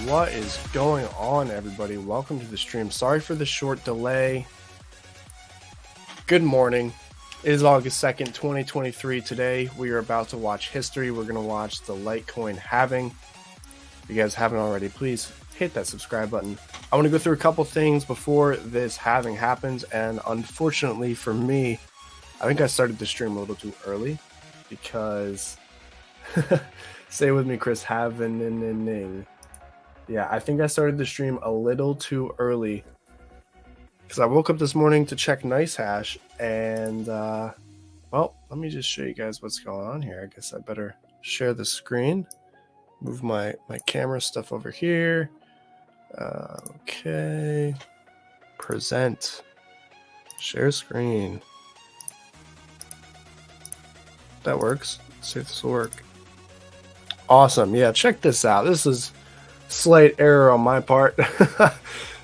What is going on, everybody? Welcome to the stream. Sorry for the short delay. Good morning. It is August 2nd, 2023. Today, we are about to watch history. We're going to watch the Litecoin halving. If you guys haven't already, please hit that subscribe button. I want to go through a couple things before this halving happens. And unfortunately for me, I think I started the stream a little too early because, say with me, Chris, halving. Yeah, I think I started the stream a little too early because I woke up this morning to check NiceHash and, well, let me just show you guys what's going on here. I guess I better share the screen, move my camera stuff over here. Okay, present, share screen. That works. Let's see if this will work. Awesome. Yeah, check this out. This is slight error on my part.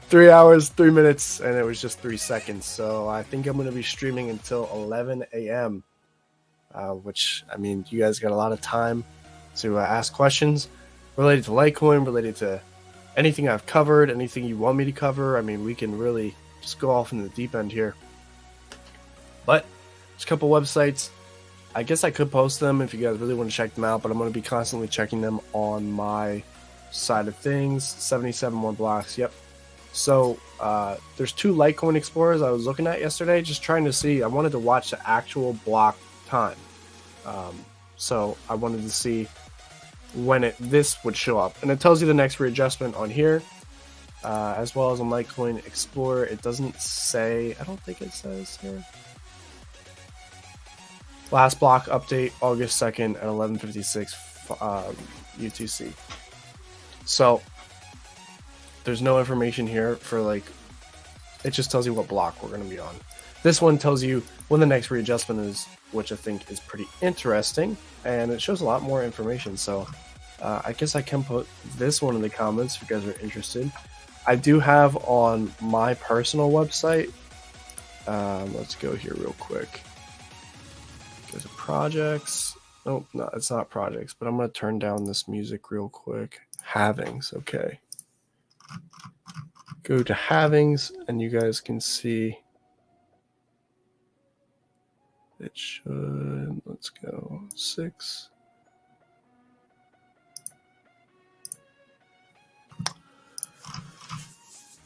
3 hours, 3 minutes, and it was just 3 seconds. So I think I'm going to be streaming until 11 a.m. Which, I mean, you guys got a lot of time to ask questions related to Litecoin, related to anything I've covered, anything you want me to cover. I mean, we can really just go off in the deep end here. But there's a couple websites. I guess I could post them if you guys really want to check them out, but I'm going to be constantly checking them on my side of things. 77 more blocks. Yep. So there's 2 Litecoin explorers I was looking at yesterday, just trying to see. I wanted to watch the actual block time. So I wanted to see when this would show up, and it tells you the next readjustment on here, as well as on Litecoin Explorer. It doesn't say. I don't think it says here. Last block update August 2nd at 11:56 UTC. So there's no information here for, like, it just tells you what block we're going to be on. This one tells you when the next readjustment is, which I think is pretty interesting, and it shows a lot more information. So I guess I can put this one in the comments if you guys are interested. I do have on my personal website. Let's go here real quick. There's projects. Oh, no, it's not projects, but I'm going to turn down this music real quick. Halvings, okay. Go to halvings, and you guys can see it should, let's go, 6.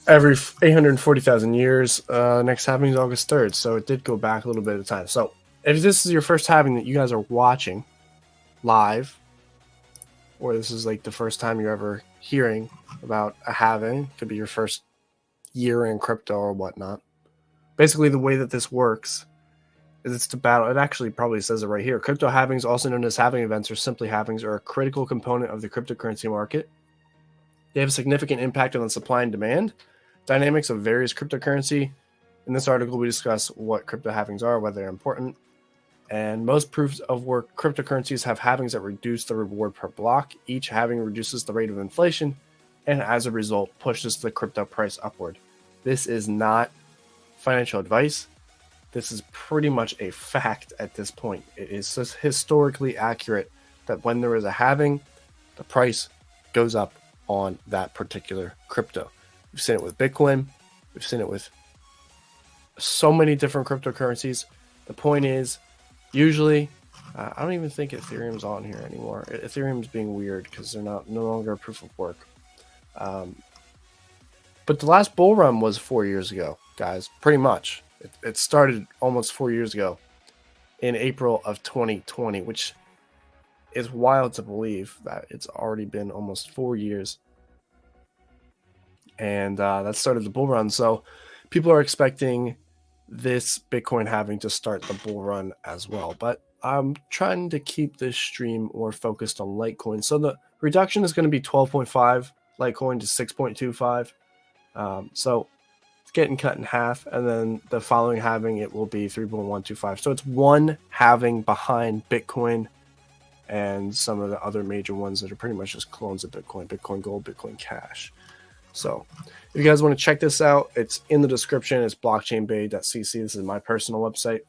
Every 840,000 years. Next halving is August 3rd, so it did go back a little bit of time. So if this is your first halving that you guys are watching live, or this is like the first time you're ever hearing about a halving, could be your first year in crypto or whatnot. Basically, the way that this works is it's to battle. It actually probably says it right here. Crypto halvings, also known as halving events or simply halvings, are a critical component of the cryptocurrency market. They have a significant impact on the supply and demand dynamics of various cryptocurrency. In this article, we discuss what crypto halvings are, whether they're important, and most proofs of where cryptocurrencies have halvings that reduce the reward per block. Each halving reduces the rate of inflation, and as a result, pushes the crypto price upward. This is not financial advice. This is pretty much a fact at this point. It is just historically accurate that when there is a halving, the price goes up on that particular crypto. We've seen it with Bitcoin. We've seen it with so many different cryptocurrencies. The point is, usually, I don't even think Ethereum's on here anymore. Ethereum's being weird because they're no longer a proof of work. But the last bull run was 4 years ago, guys. Pretty much. It started almost 4 years ago in April of 2020, which is wild to believe that it's already been almost 4 years. And that started the bull run. So people are expecting this Bitcoin halving to start the bull run as well. But I'm trying to keep this stream more focused on Litecoin. So the reduction is going to be 12.5 Litecoin to 6.25. So it's getting cut in half. And then the following halving, it will be 3.125. So it's one halving behind Bitcoin and some of the other major ones that are pretty much just clones of Bitcoin, Bitcoin Gold, Bitcoin Cash. So if you guys want to check this out, it's in the description. It's blockchainbay.cc. This is my personal website.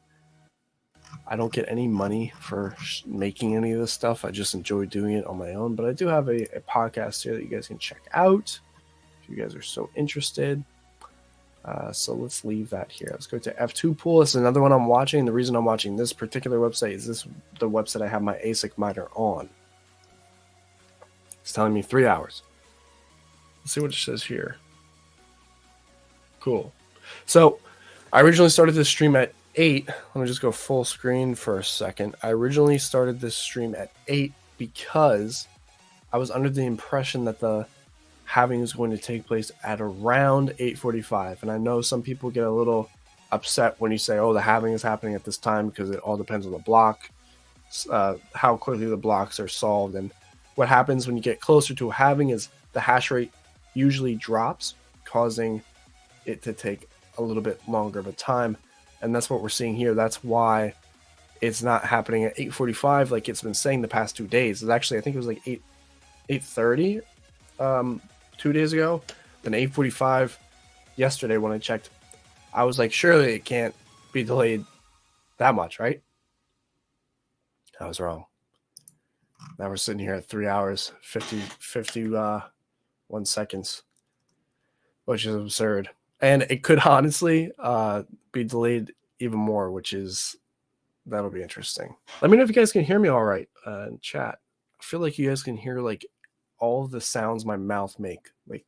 I don't get any money for making any of this stuff. I just enjoy doing it on my own. But I do have a podcast here that you guys can check out if you guys are so interested. So let's leave that here. Let's go to F2 Pool. This is another one I'm watching. The reason I'm watching this particular website is the website I have my ASIC miner on. It's telling me 3 hours. Let's see what it says here. Cool. So I originally started this stream at 8. Let me just go full screen for a second. I originally started this stream at 8 because I was under the impression that the halving is going to take place at around 8:45. And I know some people get a little upset when you say, oh, the halving is happening at this time, because it all depends on the block, how quickly the blocks are solved. And what happens when you get closer to a halving is the hash rate usually drops, causing it to take a little bit longer of a time. And that's what we're seeing here. That's why it's not happening at 8:45 like it's been saying the past 2 days. It's actually, I think it was like 8:30 2 days ago, then 8:45 yesterday when I checked. I was like, surely it can't be delayed that much, right? I was wrong. Now we're sitting here at 3 hours 51 seconds, which is absurd. And it could honestly be delayed even more, that'll be interesting. Let me know if you guys can hear me all right in chat. I feel like you guys can hear like all of the sounds my mouth make. Like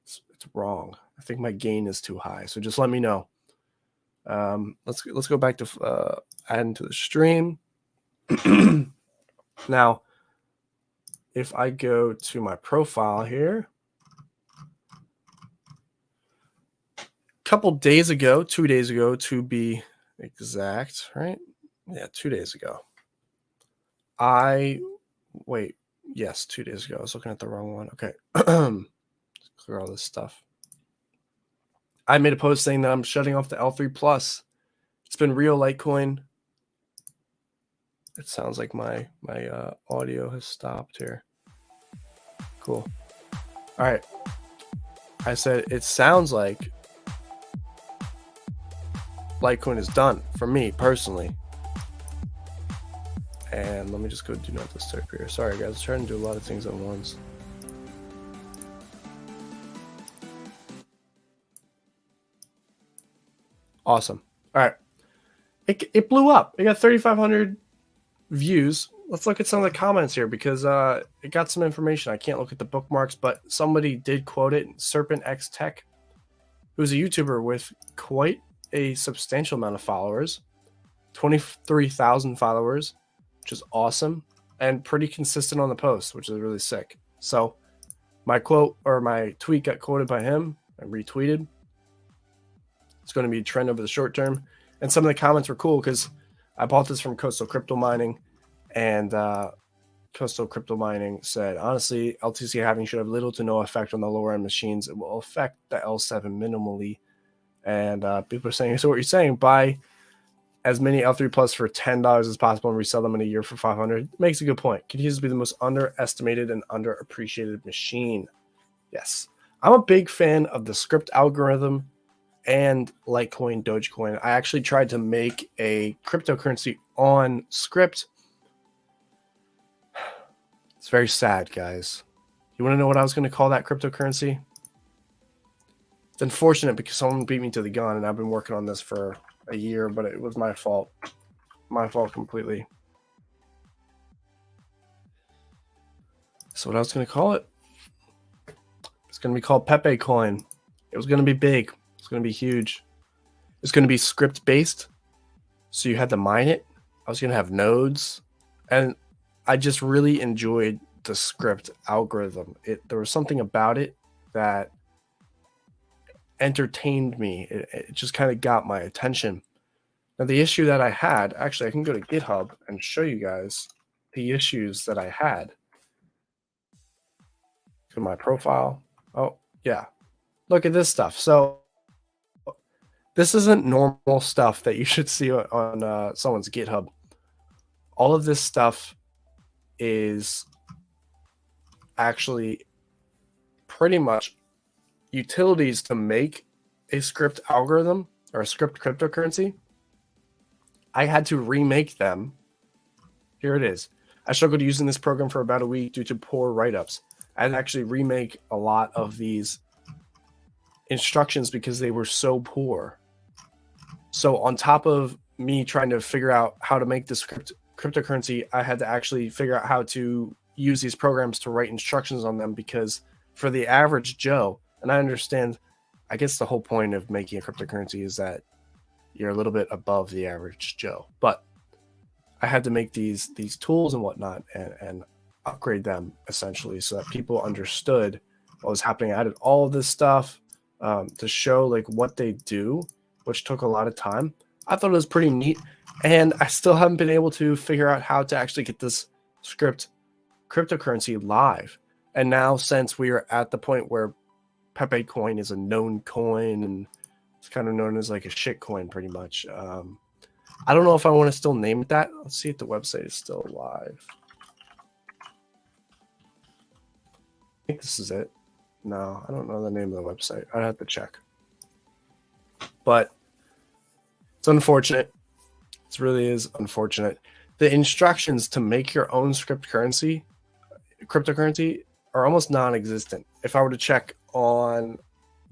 it's wrong. I think my gain is too high. So just let me know. Let's go back to adding to the stream. Now, if I go to my profile here, a couple days ago, 2 days ago to be exact, right? Yeah, 2 days ago. Yes, 2 days ago. I was looking at the wrong one. Okay. Clear all this stuff. I made a post saying that I'm shutting off the L3 Plus. It's been real, Litecoin. It sounds like my audio has stopped here. Cool. All right. I said it sounds like Litecoin is done for me personally. And let me just go do not disturb here. Sorry, guys. I'm trying to do a lot of things at once. Awesome. All right. It blew up. It got 3,500 views. Let's look at some of the comments here because it got some information. I can't look at the bookmarks, but somebody did quote it. Serpent X Tech, who's a YouTuber with quite a substantial amount of followers, 23,000 followers, which is awesome, and pretty consistent on the post, which is really sick. So my quote or my tweet got quoted by him and retweeted. It's going to be a trend over the short term. And some of the comments were cool because I bought this from Coastal Crypto Mining, and Coastal Crypto Mining said, honestly, LTC halving should have little to no effect on the lower end machines. It will affect the L7 minimally. And people are saying, so what you're saying, buy as many L3 Plus for $10 as possible and resell them in a year for $500. Makes a good point. Continues to be the most underestimated and underappreciated machine. Yes. I'm a big fan of the script algorithm and Litecoin, Dogecoin. I actually tried to make a cryptocurrency on script. It's very sad, guys. You want to know what I was going to call that cryptocurrency? It's unfortunate because someone beat me to the gun, and I've been working on this for a year, but it was my fault. My fault completely. So what I was going to call it? It's going to be called Pepe Coin. It was going to be big. It's going to be huge. It's going to be script based. So you had to mine it. I was going to have nodes. And I just really enjoyed the script algorithm. There was something about it that entertained me. It just kind of got my attention. Now the issue that I had, actually I can go to GitHub and show you guys the issues that I had. To my profile. Oh, yeah. Look at this stuff. So this isn't normal stuff that you should see on someone's GitHub. All of this stuff is actually pretty much utilities to make a script algorithm or a script cryptocurrency. I had to remake them. Here it is. I struggled using this program for about a week due to poor write-ups. I had to actually remake a lot of these instructions because they were so poor. So on top of me trying to figure out how to make this cryptocurrency, I had to actually figure out how to use these programs to write instructions on them, because for the average Joe, and I understand, I guess the whole point of making a cryptocurrency is that you're a little bit above the average Joe, but I had to make these tools and whatnot and upgrade them essentially so that people understood what was happening. I added all of this stuff to show like what they do, which took a lot of time. I thought it was pretty neat, and I still haven't been able to figure out how to actually get this cryptocurrency live. And now, since we are at the point where Pepe coin is a known coin and it's kind of known as like a shit coin pretty much, I don't know if I want to still name it that. Let's see if the website is still live. I think this is it. No, I don't know the name of the website. I'd have to check. But it's unfortunate. It really is unfortunate. The instructions to make your own cryptocurrency are almost non-existent. If I were to check on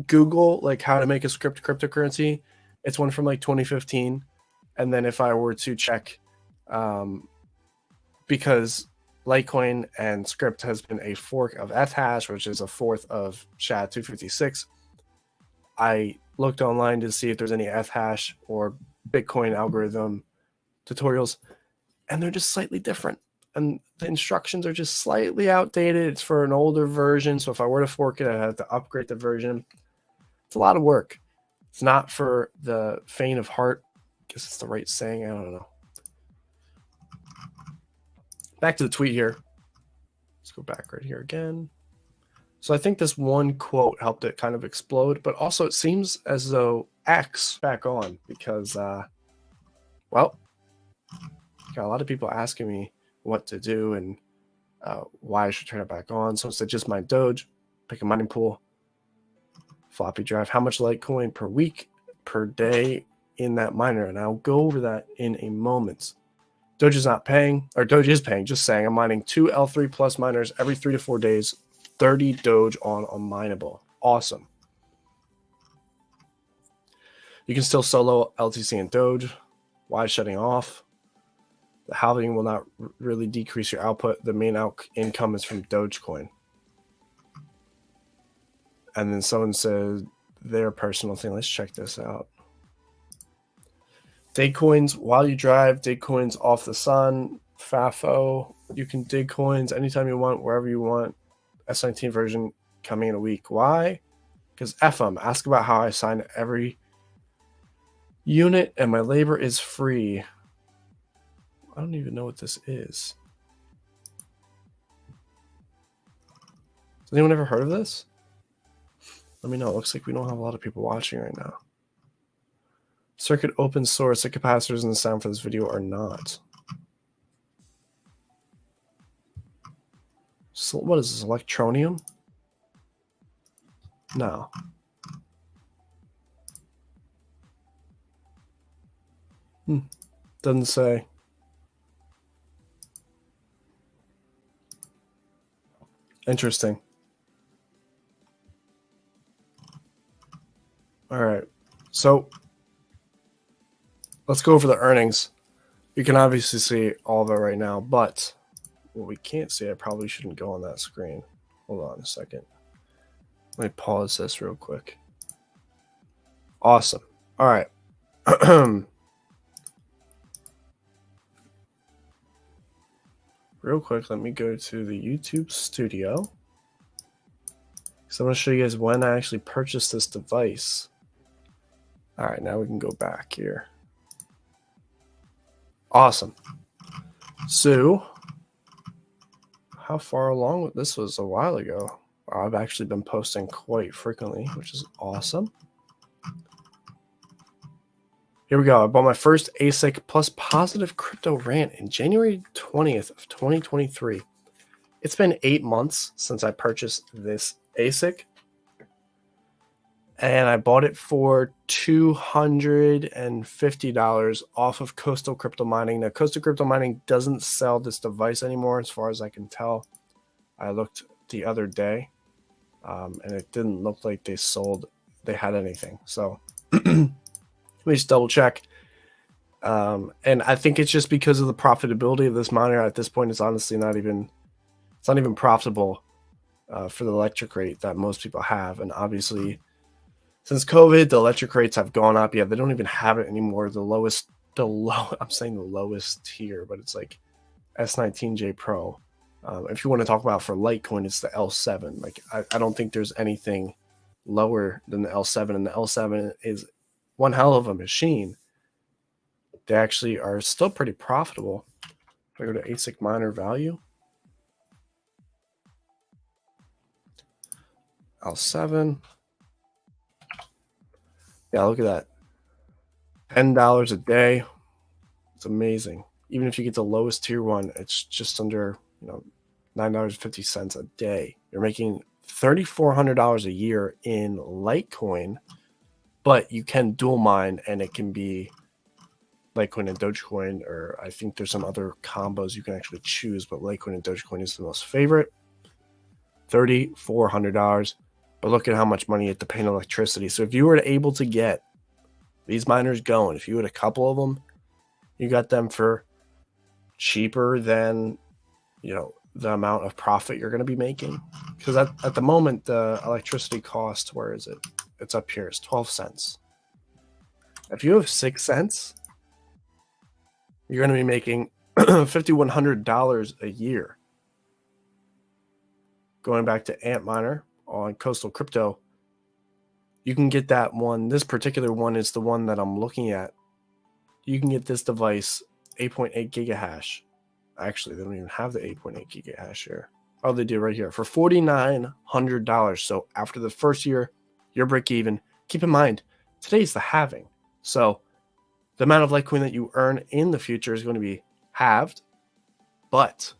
Google, like how to make a cryptocurrency, it's one from like 2015. And then if I were to check, because Litecoin and Script has been a fork of Ethash, which is a fourth of SHA-256, I looked online to see if there's any Ethash or Bitcoin algorithm tutorials, and they're just slightly different. And the instructions are just slightly outdated. It's for an older version, so if I were to fork it, I'd have to upgrade the version. It's a lot of work. It's not for the faint of heart. I guess it's the right saying. I don't know. Back to the tweet here. Let's go back right here again. So I think this one quote helped it kind of explode, but also it seems as though X back on because, well, got a lot of people asking me what to do and why I should turn it back on. So instead, just mine Doge, pick a mining pool, floppy drive, how much Litecoin per week, per day in that miner, and I'll go over that in a moment. Doge is not paying, or Doge is paying, just saying. I'm mining 2 L3 plus miners every 3 to 4 days, 30 Doge on a mineable. Awesome. You can still solo LTC and Doge. Why shutting off? The halving will not really decrease your output. The main income is from Dogecoin. And then someone said their personal thing. Let's check this out. Dig coins while you drive. Dig coins off the sun. FAFO. You can dig coins anytime you want, wherever you want. S19 version coming in a week. Why? Because F them. Ask about how I sign every unit and my labor is free. I don't even know what this is. Has anyone ever heard of this? Let me know. It looks like we don't have a lot of people watching right now. Circuit open source. The capacitors and the sound for this video are not. So what is this? Electronium? No. Doesn't say. Interesting. All right. So let's go over the earnings. You can obviously see all of it right now, but what we can't see, I probably shouldn't go on that screen. Hold on a second. Let me pause this real quick. Awesome. All right. Real quick, let me go to the YouTube studio. So I'm going to show you guys when I actually purchased this device. All right, now we can go back here. Awesome. So, how far along? This was a while ago. I've actually been posting quite frequently, which is awesome. Here we go. I bought my first ASIC plus positive crypto rant in January 20th of 2023. It's been 8 months since I purchased this ASIC. And I bought it for $250 off of Coastal Crypto Mining. Now, Coastal Crypto Mining doesn't sell this device anymore, as far as I can tell. I looked the other day, and it didn't look like they had anything. So let me just double check. And I think it's just because of the profitability of this miner at this point. It's honestly not even profitable for the electric rate that most people have. And obviously, since COVID, the electric rates have gone up. Yeah, they don't even have it anymore. I'm saying the lowest tier, but it's like S19J Pro. If you want to talk about for Litecoin, it's the L7. Like I don't think there's anything lower than the L7, and the L7 is one hell of a machine. They actually are still pretty profitable. If I go to ASIC miner value, L7. Yeah, look at that. $10 a day. It's amazing. Even if you get the lowest tier one, it's just under, $9.50 a day. You're making $3,400 a year in Litecoin, but you can dual mine, and it can be Litecoin and Dogecoin, or I think there's some other combos you can actually choose, but Litecoin and Dogecoin is the most favorite. $3,400. But look at how much money you have to pay in electricity. So if you were able to get these miners going, if you had a couple of them, you got them for cheaper than, the amount of profit you're going to be making. Because at the moment, the electricity cost, where is it? It's up here. It's 12 cents. If you have 6 cents, you're going to be making $5,100 a year. Going back to Antminer on Coastal Crypto, you can get that one. This particular one is the one that I'm looking at. You can get this device 8.8 gigahash. Actually, they don't even have the 8.8 gigahash here. Oh, they do right here for $4,900. So after the first year, you're break even. Keep in mind, today's the halving. So the amount of Litecoin that you earn in the future is going to be halved, but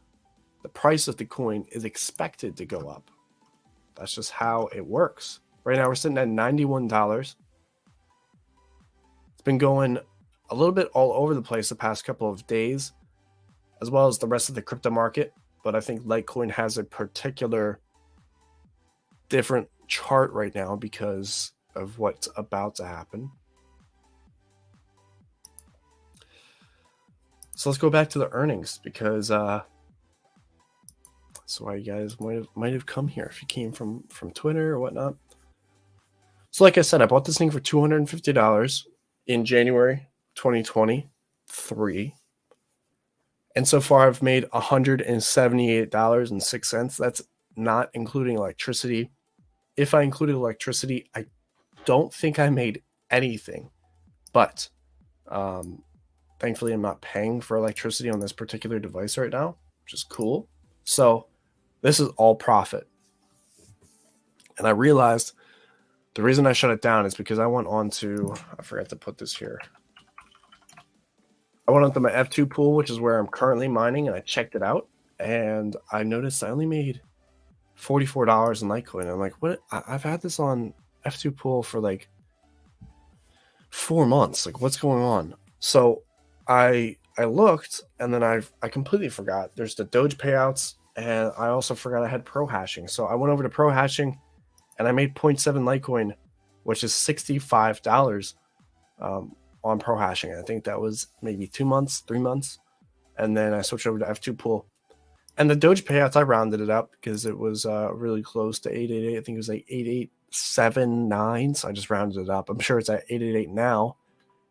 the price of the coin is expected to go up. That's just how it works. Right now, we're sitting at $91. It's been going a little bit all over the place the past couple of days, as well as the rest of the crypto market. But I think Litecoin has a particular different chart right now because of what's about to happen. So let's go back to the earnings, because that's why you guys might have come here if you came from Twitter or whatnot. So like I said, I bought this thing for $250 in January 2023. And so far I've made $178.06. That's not including electricity. If I included electricity, I don't think I made anything. But thankfully I'm not paying for electricity on this particular device right now, which is cool. So this is all profit. And I realized the reason I shut it down is because I went on to, I forgot to put this here. I went onto my F2 pool, which is where I'm currently mining, and I checked it out. And I noticed I only made $44 in Litecoin. I'm like, what? I've had this on F2 pool for like 4 months. Like, what's going on? So I looked, and then I completely forgot. There's the Doge payouts, and I also forgot I had pro hashing. So I went over to pro hashing, and I made 0.7 Litecoin, which is $65 on pro hashing. I think that was maybe 2 months, 3 months. And then I switched over to F2 pool. And the Doge payouts, I rounded it up because it was really close to 888. I think it was like 8879. So I just rounded it up. I'm sure it's at 888 now.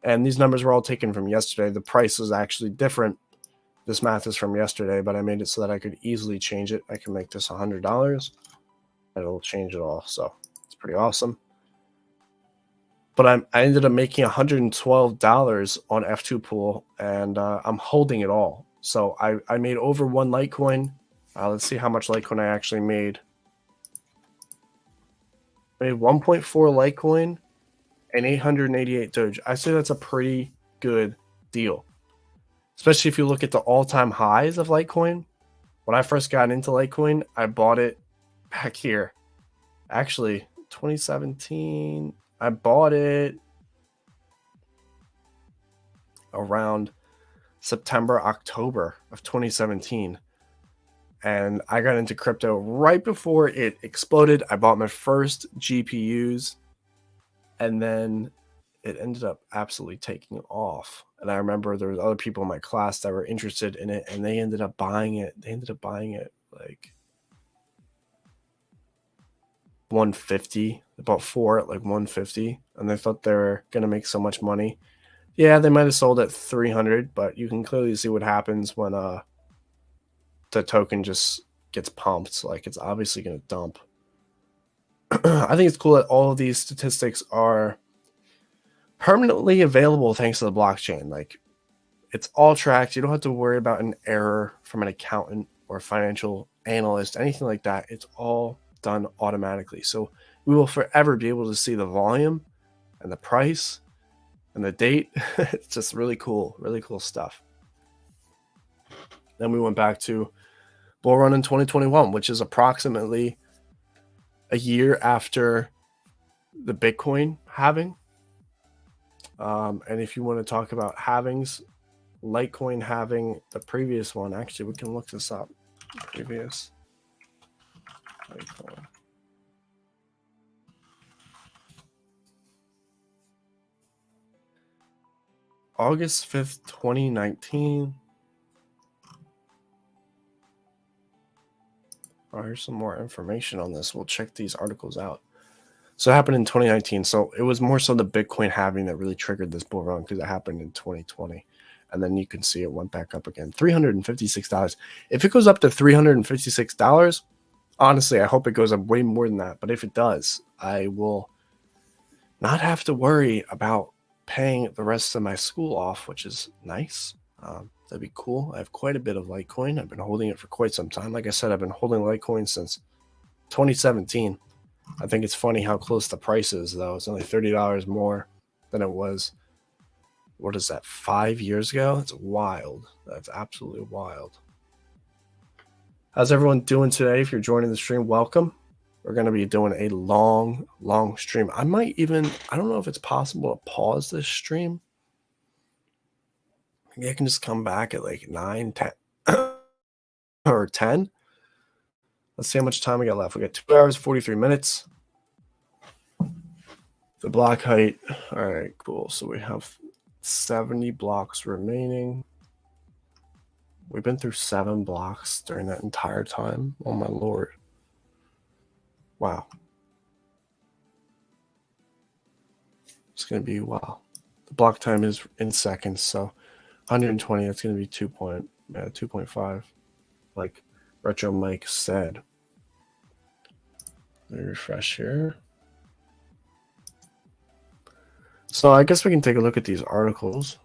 And these numbers were all taken from yesterday. The price is actually different. This math is from yesterday, but I made it so that I could easily change it. I can make this $100. It'll change it all. So it's pretty awesome. But I ended up making $112 on F2 pool, and I'm holding it all. So I made over 1 Litecoin. Let's see how much Litecoin I actually made. I made 1.4 Litecoin and 888 Doge. I say that's a pretty good deal, especially if you look at the all-time highs of Litecoin. When I first got into Litecoin, I bought it back here. Actually, 2017. I bought it around September, October of 2017. And I got into crypto right before it exploded. I bought my first GPUs, and then it ended up absolutely taking off. And I remember there was other people in my class that were interested in it, and they ended up buying it. They ended up buying it like 150. They bought 4 at like 150, and they thought they were going to make so much money. Yeah, they might have sold at 300, but you can clearly see what happens when the token just gets pumped. Like, it's obviously going to dump. I think it's cool that all of these statistics are permanently available thanks to the blockchain. Like, it's all tracked. You don't have to worry about an error from an accountant or a financial analyst, anything like that. It's all done automatically. So we will forever be able to see the volume and the price and the date. It's just really cool stuff. Then we went back to bull run in 2021, which is approximately a year after the Bitcoin halving. And if you want to talk about halvings, Litecoin halving, the previous one, actually, we can look this up. Previous Litecoin. August 5th, 2019. Oh, here's some more information on this. We'll check these articles out. So it happened in 2019. So it was more so the Bitcoin halving that really triggered this bull run, because it happened in 2020. And then you can see it went back up again. $356. If it goes up to $356, honestly, I hope it goes up way more than that. But if it does, I will not have to worry about paying the rest of my school off, which is nice. That'd be cool. I have quite a bit of Litecoin. I've been holding it for quite some time. Like I said, I've been holding Litecoin since 2017. I think it's funny how close the price is, though. It's only $30 more than it was. What is that, 5 years ago? It's wild. That's absolutely wild. How's everyone doing today? If you're joining the stream, welcome. We're going to be doing a long stream. I don't know if it's possible to pause this stream. Maybe I can just come back at like 9, 10, or 10. Let's see how much time we got left. We got 2 hours, 43 minutes. The block height. All right, cool. So we have 70 blocks remaining. We've been through 7 blocks during that entire time. Oh my Lord. Wow. It's going to be, wow. The block time is in seconds, so 120, that's going to be 2.5, like Retro Mike said. Let me refresh here. So I guess we can take a look at these articles.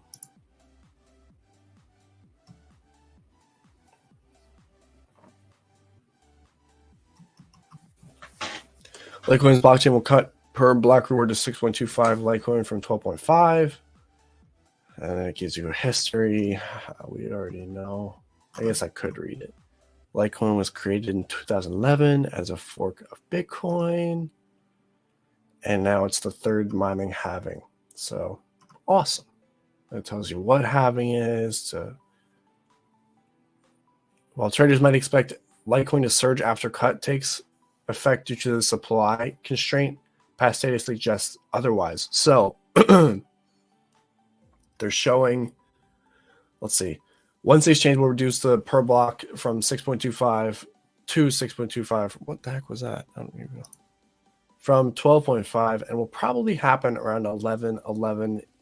Litecoin's blockchain will cut per block reward to 6.25 Litecoin from 12.5. And then it gives you a history. We already know. I guess I could read it. Litecoin was created in 2011 as a fork of Bitcoin. And now it's the third mining halving. So awesome. It tells you what halving is. While traders might expect Litecoin to surge after cut takes effect due to the supply constraint, past data suggests otherwise. So they're showing, let's see, once the exchange will reduce the per block from 6.25 to 6.25. What the heck was that? I don't even know. From 12.5, and will probably happen around 11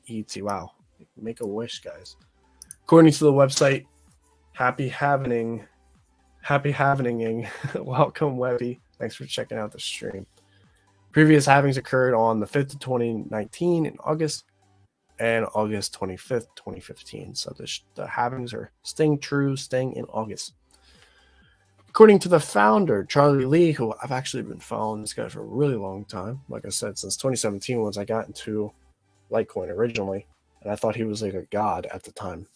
ET. Wow. Make a wish, guys. According to the website, happy having. Welcome, Webby. Thanks for checking out the stream. Previous halvings occurred on the 5th of 2019 in August, and August 25th, 2015. So the halvings are staying in August. According to the founder, Charlie Lee, who I've actually been following this guy for a really long time, like I said, since 2017, once I got into Litecoin originally, and I thought he was like a god at the time.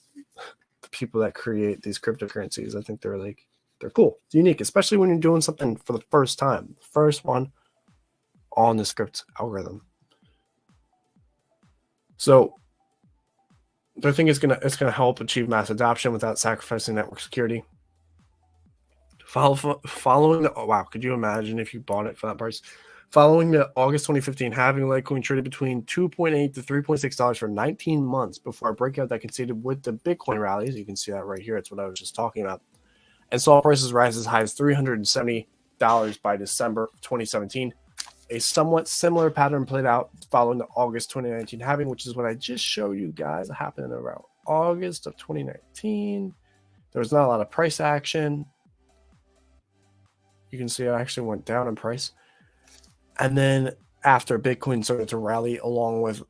The people that create these cryptocurrencies, I think they're cool. It's unique, especially when you're doing something for the first time. The first one, on the script algorithm. So I think it's gonna help achieve mass adoption without sacrificing network security. Following the, oh wow, could you imagine if you bought it for that price? Following the August 2015 halving, Litecoin traded between $2.8 to $3.6 for 19 months before a breakout that coincided with the Bitcoin rallies. You can see that right here. It's what I was just talking about. And saw prices rise as high as $370 by December 2017. A somewhat similar pattern played out following the August 2019 halving, which is what I just showed you guys happening around August of 2019. There was not a lot of price action. You can see it actually went down in price. And then after Bitcoin started to rally along with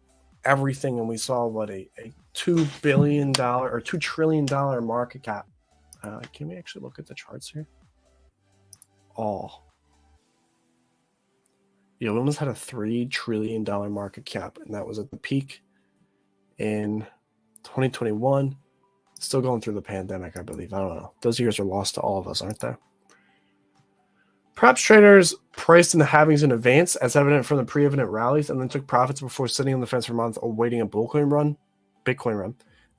everything, and we saw what a $2 billion or $2 trillion market cap. Can we actually look at the charts here? Oh, yeah, we almost had a $3 trillion market cap, and that was at the peak in 2021. Still going through the pandemic, I believe. I don't know. Those years are lost to all of us, aren't they? Perhaps traders priced in the halvings in advance, as evident from the pre-evident rallies, and then took profits before sitting on the fence for months awaiting a Bitcoin run.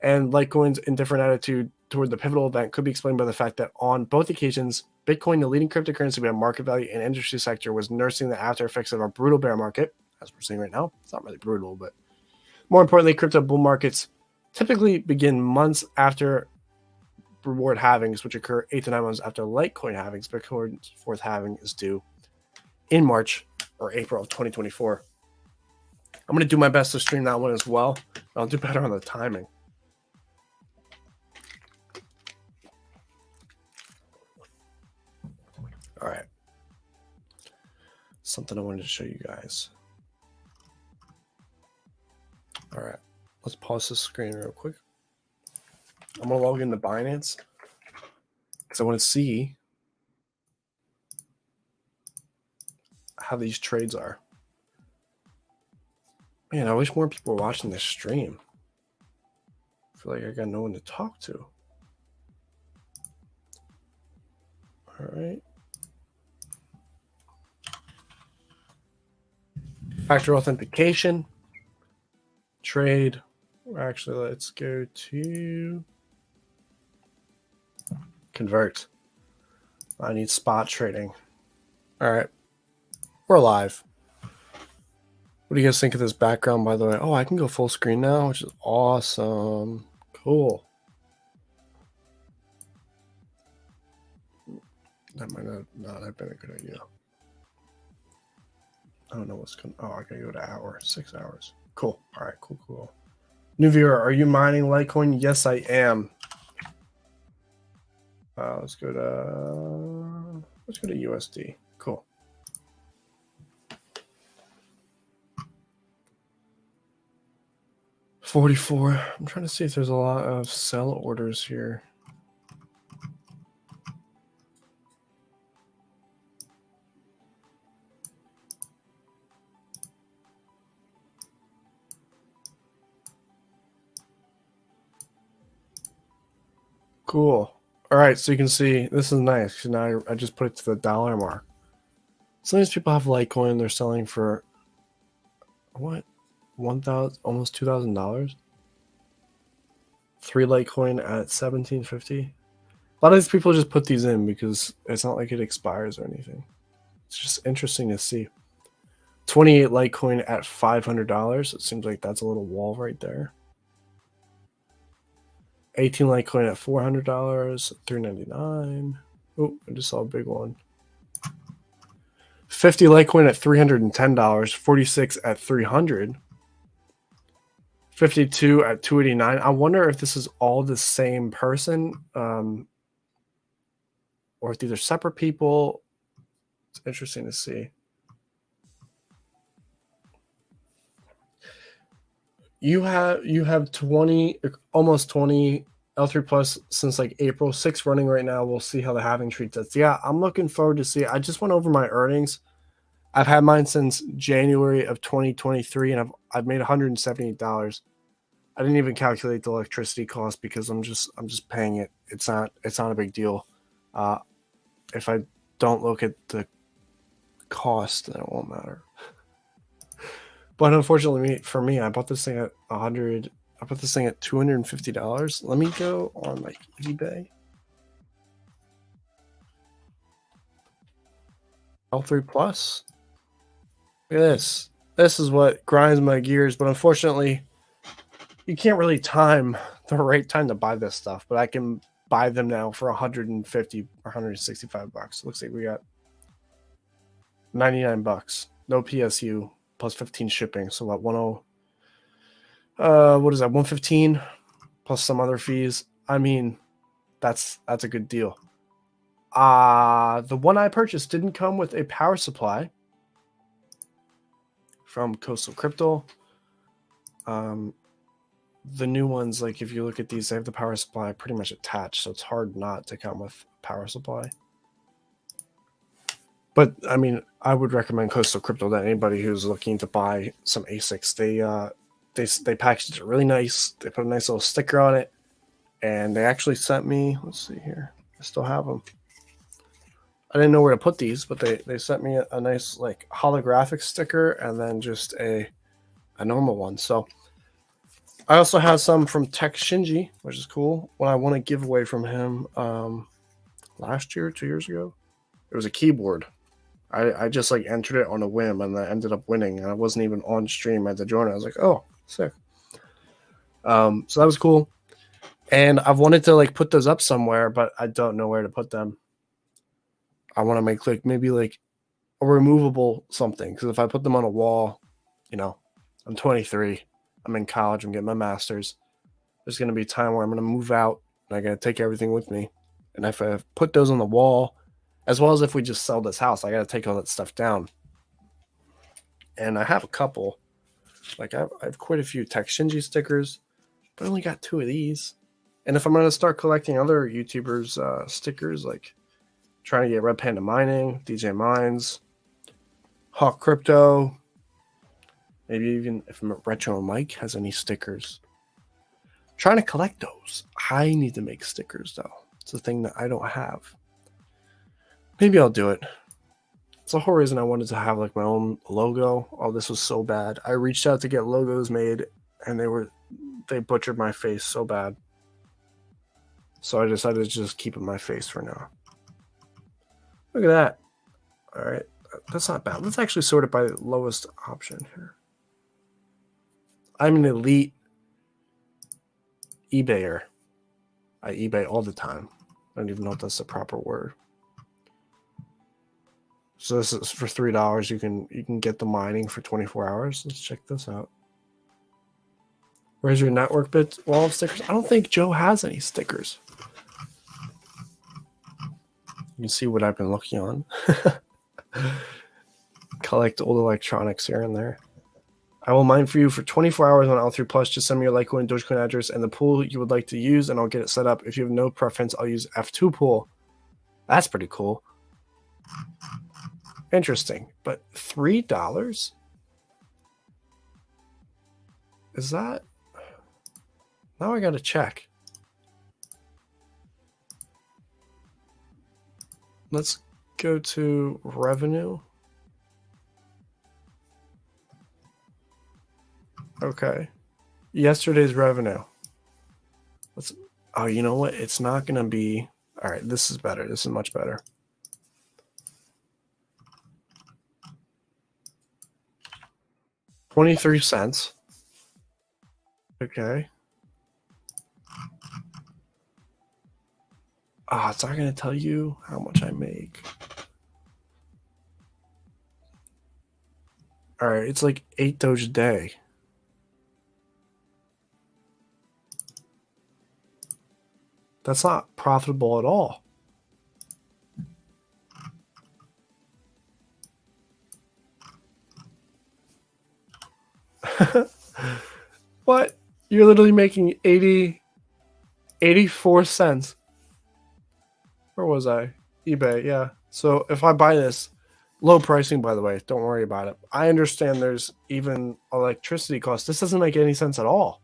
And Litecoin's indifferent attitude toward the pivotal event could be explained by the fact that on both occasions, Bitcoin, the leading cryptocurrency by market value and industry sector, was nursing the after effects of a brutal bear market, as we're seeing right now. It's not really brutal, but more importantly, crypto bull markets typically begin months after reward halvings, which occur 8 to 9 months after Litecoin halvings. Bitcoin's fourth halving is due in March or April of 2024. I'm going to do my best to stream that one as well. I'll do better on the timing. All right. Something I wanted to show you guys. All right. Let's pause this screen real quick. I'm going to log into Binance because I want to see how these trades are. Man, I wish more people were watching this stream. I feel like I got no one to talk to. All right. Factor authentication. Trade. Actually, let's go to convert. I need spot trading. All right. We're live. What do you guys think of this background, by the way? Oh, I can go full screen now, which is awesome. Cool. That might not have been a good idea. I don't know what's going on. Oh, I gotta go to hour, 6 hours. Cool. All right, cool. New viewer, are you mining Litecoin? Yes, I am. Let's go to USD. Cool. $44. I'm trying to see if there's a lot of sell orders here. Cool. All right, so you can see this is nice. So now I just put it to the dollar mark. Some of these people have Litecoin. They're selling for what? $1,000, almost $2,000. 3 Litecoin at $17.50. A lot of these people just put these in because it's not like it expires or anything. It's just interesting to see. 28 Litecoin at $500. It seems like that's a little wall right there. 18 Litecoin at $400, $399. Oh, I just saw a big one. 50 Litecoin at $310, 46 at $300, 52 at $289. I wonder if this is all the same person, or if these are separate people. It's interesting to see. You have 20, almost 20 L3 plus since like April, 6 running right now. We'll see how the halving treats us. Yeah, I'm looking forward to see. I just went over my earnings. I've had mine since January of 2023, and I've made $178. I didn't even calculate the electricity cost because I'm just paying it. It's not a big deal. If I don't look at the cost, then it won't matter. But unfortunately for me, I bought this thing at $100. I bought this thing at $250. Let me go on like eBay. L3 Plus. Look at this. This is what grinds my gears, but unfortunately, you can't really time the right time to buy this stuff. But I can buy them now for 150 or 165 bucks. Looks like we got 99 bucks. No PSU plus 15 shipping. So what, 10 what is that? 115 plus some other fees. I mean, that's a good deal. The one I purchased didn't come with a power supply from Coastal Crypto. The new ones, like if you look at these, they have the power supply pretty much attached, so it's hard not to come with power supply. But I mean, I would recommend Coastal Crypto to anybody who's looking to buy some ASICs. They packaged it really nice. They put a nice little sticker on it, and they actually sent me. Let's see here. I still have them. I didn't know where to put these, but they sent me a nice like holographic sticker and then just a normal one. So I also have some from Tech Shinji, which is cool. When I won a giveaway from him last year, 2 years ago, it was a keyboard. I just like entered it on a whim and I ended up winning. And I wasn't even on stream at the join. I was like, oh, sick. So that was cool. And I've wanted to like put those up somewhere, but I don't know where to put them. I want to make like maybe like a removable something. Because if I put them on a wall, you know, I'm 23. I'm in college. I'm getting my master's. There's going to be a time where I'm going to move out and I got to take everything with me. And if I put those on the wall, as well as if we just sell this house, I got to take all that stuff down. And I have a couple. Like I have quite a few Tech Shinji stickers, but I only got 2 of these. And if I'm going to start collecting other YouTubers' stickers, like trying to get Red Panda Mining, DJ Mines, Hawk Crypto, maybe even if Retro Mike has any stickers. I'm trying to collect those. I need to make stickers, though. It's a thing that I don't have. Maybe I'll do it. It's the whole reason I wanted to have like my own logo. Oh, this was so bad. I reached out to get logos made, and they butchered my face so bad. So I decided to just keep it my face for now. Look at that. All right. That's not bad. Let's actually sort it by the lowest option here. I'm an elite eBayer. I eBay all the time. I don't even know if that's the proper word. So this is for $3. You can get the mining for 24 hours. Let's check this out. Where's your network bit wall of stickers? I don't think Joe has any stickers. You can see what I've been looking on. Collect old electronics here and there. I will mine for you for 24 hours on L3 Plus. Just send me your Litecoin and Dogecoin address and the pool you would like to use, and I'll get it set up. If you have no preference, I'll use F2 pool. That's pretty cool. Interesting. But $3? Is that? Now I got to check. Let's go to revenue. Okay. Yesterday's revenue. Oh, you know what? It's not going to be. All right. This is better. This is much better. $0.23. Okay. It's not going to tell you how much I make. All right. It's like 8 Doge a day. That's not profitable at all. What? You're literally making 84 cents. Where was I? eBay, yeah. So if I buy this, low pricing, by the way, don't worry about it. I understand there's even electricity costs. This doesn't make any sense at all.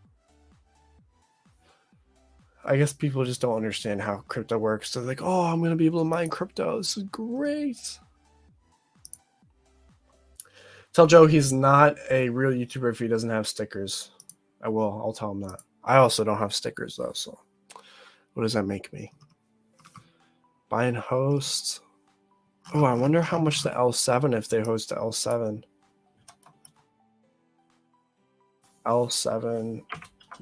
I guess people just don't understand how crypto works. They're like, oh, I'm going to be able to mine crypto. This is great. Tell Joe he's not a real YouTuber if he doesn't have stickers. I will. I'll tell him that. I also don't have stickers though, so what does that make me? Buying hosts. Oh, I wonder how much the L7 if they host the L7. L7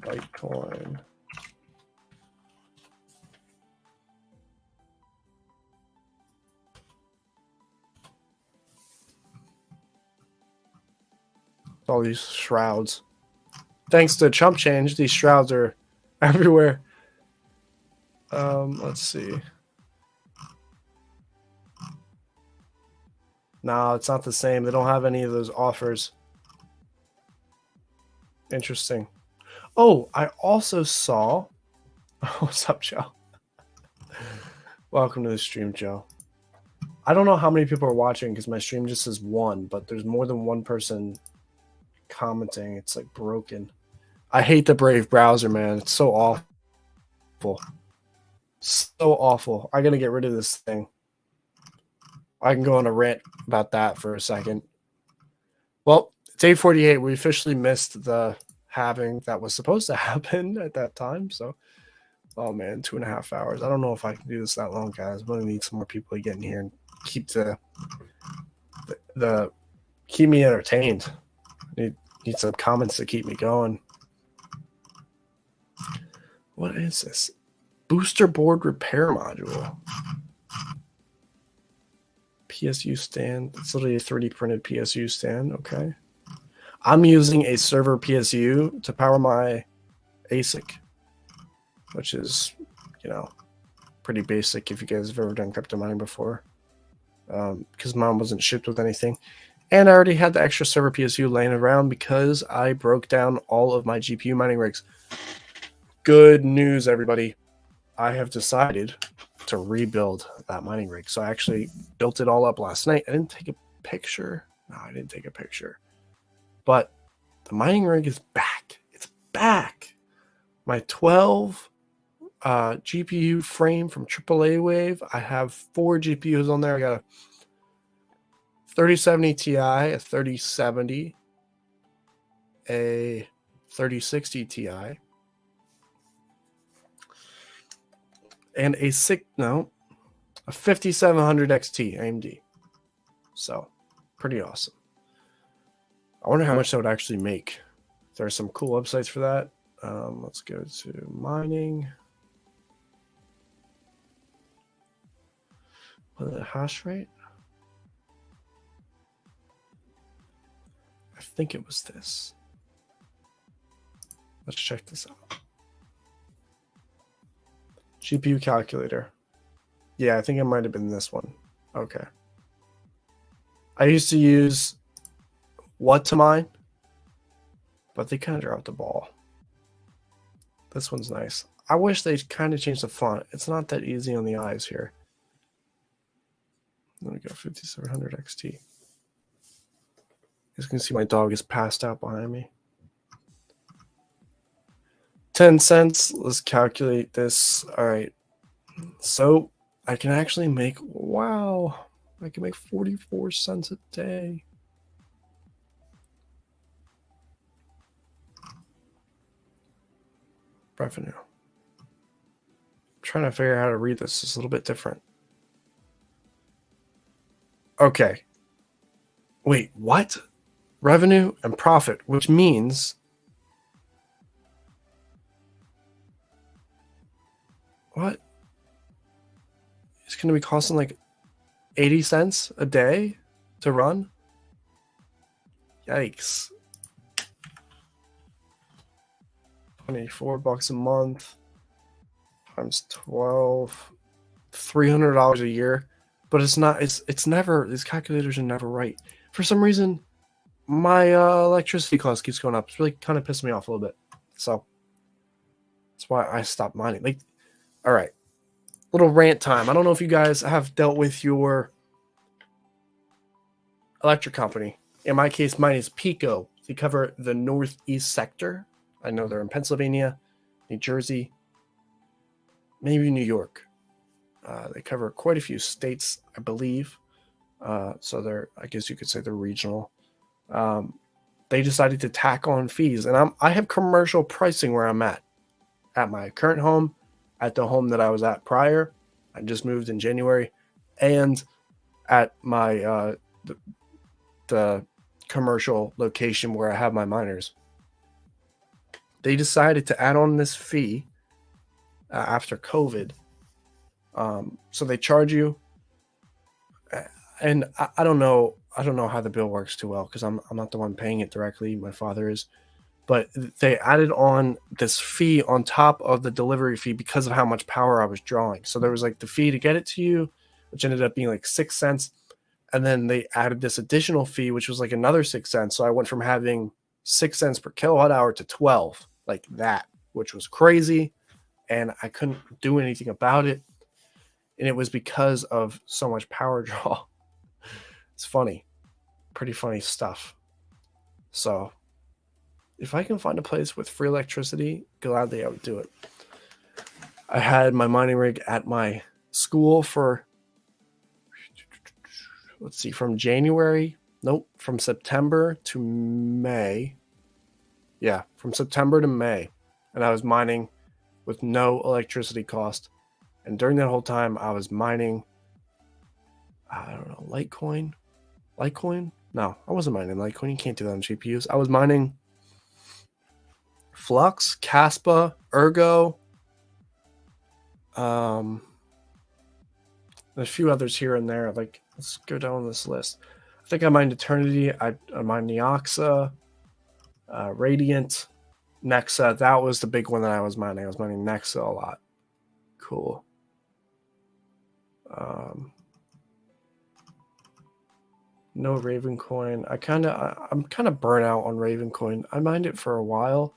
Litecoin. All these shrouds. Thanks to chump change, these shrouds are everywhere. Let's see. No, it's not the same. They don't have any of those offers. Interesting. Oh, I also saw. What's up, Joe? Welcome to the stream, Joe. I don't know how many people are watching because my stream just says one, but there's more than one person commenting. It's like broken. I hate the Brave browser, man. It's so awful. So awful. I gotta get rid of this thing. I can go on a rant about that for a second. Well, it's 8:48. We officially missed the halving that was supposed to happen at that time. So, oh man, 2.5 hours. I don't know if I can do this that long, guys. I'm gonna need some more people to get in here and keep the keep me entertained. Need some comments to keep me going. What is this? Booster board repair module. PSU stand. It's literally a 3D printed PSU stand. Okay. I'm using a server PSU to power my ASIC, which is, you know, pretty basic if you guys have ever done crypto mining before. Because mine wasn't shipped with anything. And I already had the extra server PSU laying around because I broke down all of my GPU mining rigs. Good news, everybody. I have decided to rebuild that mining rig. So I actually built it all up last night. I didn't take a picture. No, I didn't take a picture. But the mining rig is back. It's back. My 12 GPU frame from AAA Wave. I have 4 GPUs on there. I got a 3070 Ti, a 3070, a 3060 Ti, and a 5700 XT AMD. So, pretty awesome. I wonder how much that would actually make. There are some cool websites for that. Let's go to mining. What is the hash rate? I think it was this. Let's check this out. GPU calculator. Yeah, I think it might have been this one. Okay. I used to use what to mine, but they kind of dropped the ball. This one's nice. I wish they kind of changed the font. It's not that easy on the eyes here. Let me go 5700 XT. As you can see, my dog is passed out behind me. 10 cents. Let's calculate this. All right. So I can actually make, wow, I can make 44 cents a day. Revenue. I'm trying to figure out how to read this. It's a little bit different. Okay. Wait, what? Revenue and profit, which means what? It's going to be costing like 80 cents a day to run? Yikes. $24 a month times 12, $300 a year. But it's not, it's never, these calculators are never right. For some reason, my electricity cost keeps going up. It's really kind of pissing me off a little bit. So that's why I stopped mining. Like, all right, little rant time. I don't know if you guys have dealt with your electric company. In my case, mine is Pico. They cover the northeast sector. I know they're in Pennsylvania, New Jersey, maybe New York. They cover quite a few states, I believe. So they're, I guess you could say they're regional. they decided to tack on fees. And I have commercial pricing where I'm at my current home, at the home that I was at prior. I just moved in January, and at my the commercial location where I have my miners. They decided to add on this fee after COVID. So they charge you, and I don't know how the bill works too well because I'm not the one paying it directly. My father is. But they added on this fee on top of the delivery fee because of how much power I was drawing. So there was like the fee to get it to you, which ended up being like 6 cents. And then they added this additional fee, which was like another 6 cents. So I went from having 6 cents per kilowatt hour to 12, like that, which was crazy. And I couldn't do anything about it. And it was because of so much power draw. It's funny. Pretty funny stuff. So if I can find a place with free electricity, gladly I would do it. I had my mining rig at my school for, let's see, from September to May. Yeah, from September to May. And I was mining with no electricity cost. And during that whole time, I was mining, I don't know, Litecoin? Litecoin? No, I wasn't mining Litecoin. You can't do that on GPUs. I was mining Flux, Caspa, Ergo, there's a few others here and there. Like, let's go down this list. I think I mined Eternity. I mined Neoxa, Radiant, Nexa. That was the big one that I was mining. I was mining Nexa a lot. Cool. No Ravencoin. I'm kind of burnt out on Ravencoin. I mined it for a while.